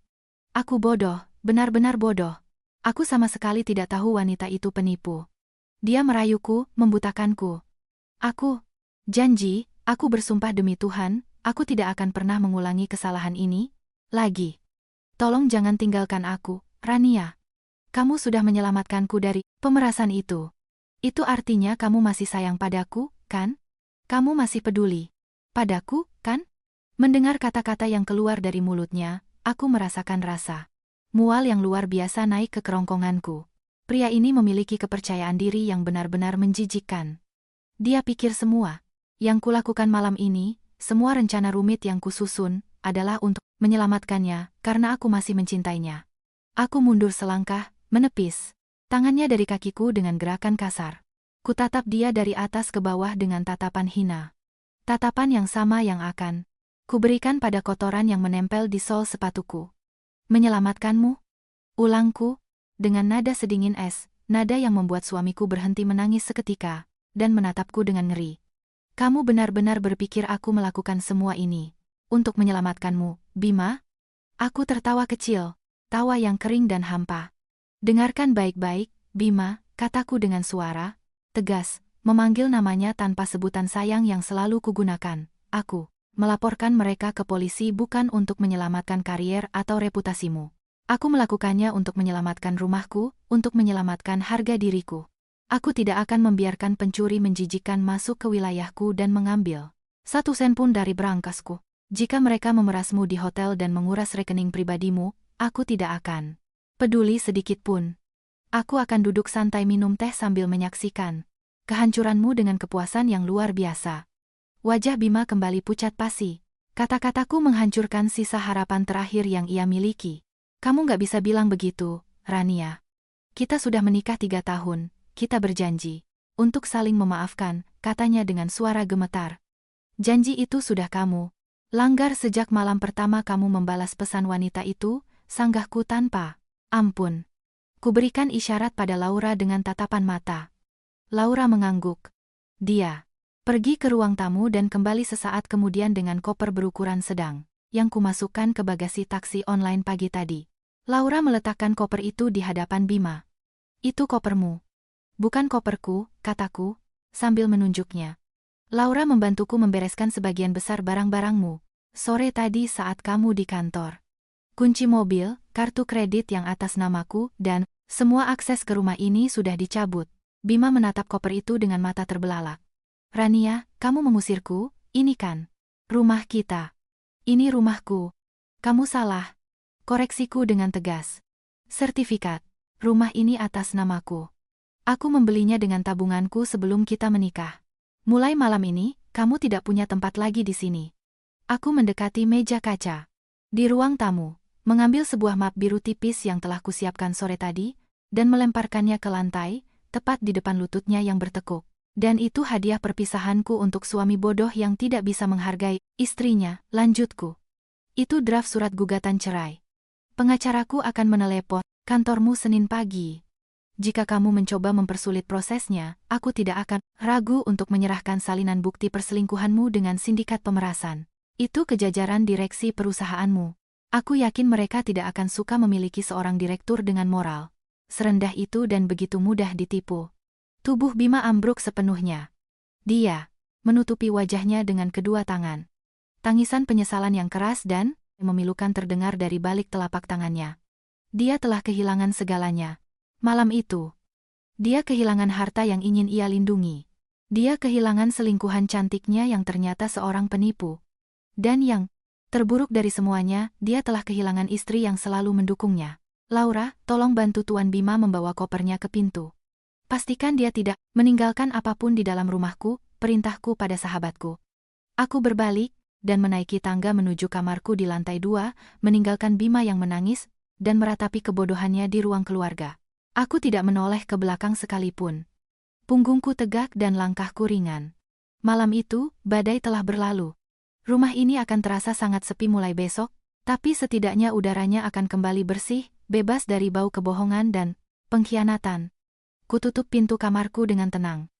Aku bodoh, benar-benar bodoh. Aku sama sekali tidak tahu wanita itu penipu. Dia merayuku, membutakanku. Aku janji, aku bersumpah demi Tuhan, aku tidak akan pernah mengulangi kesalahan ini lagi. Tolong jangan tinggalkan aku, Rania. Kamu sudah menyelamatkanku dari pemerasan itu. Itu artinya kamu masih sayang padaku, kan? Kamu masih peduli padaku, kan? Mendengar kata-kata yang keluar dari mulutnya, aku merasakan rasa mual yang luar biasa naik ke kerongkonganku. Pria ini memiliki kepercayaan diri yang benar-benar menjijikkan. Dia pikir semua yang kulakukan malam ini, semua rencana rumit yang kususun, adalah untuk menyelamatkannya, karena aku masih mencintainya. Aku mundur selangkah, menepis tangannya dari kakiku dengan gerakan kasar. Kutatap dia dari atas ke bawah dengan tatapan hina. Tatapan yang sama yang akan kuberikan pada kotoran yang menempel di sol sepatuku. Menyelamatkanmu? Ulangku, dengan nada sedingin es, nada yang membuat suamiku berhenti menangis seketika, dan menatapku dengan ngeri. Kamu benar-benar berpikir aku melakukan semua ini untuk menyelamatkanmu, Bima? Aku tertawa kecil, tawa yang kering dan hampa. Dengarkan baik-baik, Bima, kataku dengan suara tegas, memanggil namanya tanpa sebutan sayang yang selalu kugunakan. Aku melaporkan mereka ke polisi bukan untuk menyelamatkan karier atau reputasimu. Aku melakukannya untuk menyelamatkan rumahku, untuk menyelamatkan harga diriku. Aku tidak akan membiarkan pencuri menjijikkan masuk ke wilayahku dan mengambil 1 sen pun dari berangkasku. Jika mereka memerasmu di hotel dan menguras rekening pribadimu, aku tidak akan peduli sedikit pun. Aku akan duduk santai minum teh sambil menyaksikan kehancuranmu dengan kepuasan yang luar biasa. Wajah Bima kembali pucat pasi. Kata-kataku menghancurkan sisa harapan terakhir yang ia miliki. Kamu gak bisa bilang begitu, Rania. Kita sudah menikah 3 tahun. Kita berjanji untuk saling memaafkan, katanya dengan suara gemetar. Janji itu sudah kamu langgar sejak malam pertama kamu membalas pesan wanita itu, sanggahku tanpa ampun. Kuberikan isyarat pada Laura dengan tatapan mata. Laura mengangguk. Dia pergi ke ruang tamu dan kembali sesaat kemudian dengan koper berukuran sedang, yang kumasukkan ke bagasi taksi online pagi tadi. Laura meletakkan koper itu di hadapan Bima. Itu kopermu. Bukan koperku, kataku, sambil menunjuknya. Laura membantuku membereskan sebagian besar barang-barangmu sore tadi saat kamu di kantor. Kunci mobil, kartu kredit yang atas namaku, dan semua akses ke rumah ini sudah dicabut. Bima menatap koper itu dengan mata terbelalak. Rania, kamu mengusirku, ini kan rumah kita. Ini rumahku. Kamu salah. Koreksiku dengan tegas. Sertifikat rumah ini atas namaku. Aku membelinya dengan tabunganku sebelum kita menikah. Mulai malam ini, kamu tidak punya tempat lagi di sini. Aku mendekati meja kaca di ruang tamu, mengambil sebuah map biru tipis yang telah kusiapkan sore tadi, dan melemparkannya ke lantai, tepat di depan lututnya yang bertekuk. Dan itu hadiah perpisahanku untuk suami bodoh yang tidak bisa menghargai istrinya, lanjutku. Itu draft surat gugatan cerai. Pengacaraku akan menelepon kantormu Senin pagi. Jika kamu mencoba mempersulit prosesnya, aku tidak akan ragu untuk menyerahkan salinan bukti perselingkuhanmu dengan sindikat pemerasan. Itu kejajaran direksi perusahaanmu. Aku yakin mereka tidak akan suka memiliki seorang direktur dengan moral serendah itu dan begitu mudah ditipu. Tubuh Bima ambruk sepenuhnya. Dia menutupi wajahnya dengan kedua tangan. Tangisan penyesalan yang keras dan memilukan terdengar dari balik telapak tangannya. Dia telah kehilangan segalanya. Malam itu, dia kehilangan harta yang ingin ia lindungi. Dia kehilangan selingkuhan cantiknya yang ternyata seorang penipu. Dan yang terburuk dari semuanya, dia telah kehilangan istri yang selalu mendukungnya. Laura, tolong bantu Tuan Bima membawa kopernya ke pintu. Pastikan dia tidak meninggalkan apapun di dalam rumahku, perintahku pada sahabatku. Aku berbalik dan menaiki tangga menuju kamarku di lantai 2, meninggalkan Bima yang menangis dan meratapi kebodohannya di ruang keluarga. Aku tidak menoleh ke belakang sekalipun. Punggungku tegak dan langkahku ringan. Malam itu, badai telah berlalu. Rumah ini akan terasa sangat sepi mulai besok, tapi setidaknya udaranya akan kembali bersih, bebas dari bau kebohongan dan pengkhianatan. Kututup pintu kamarku dengan tenang.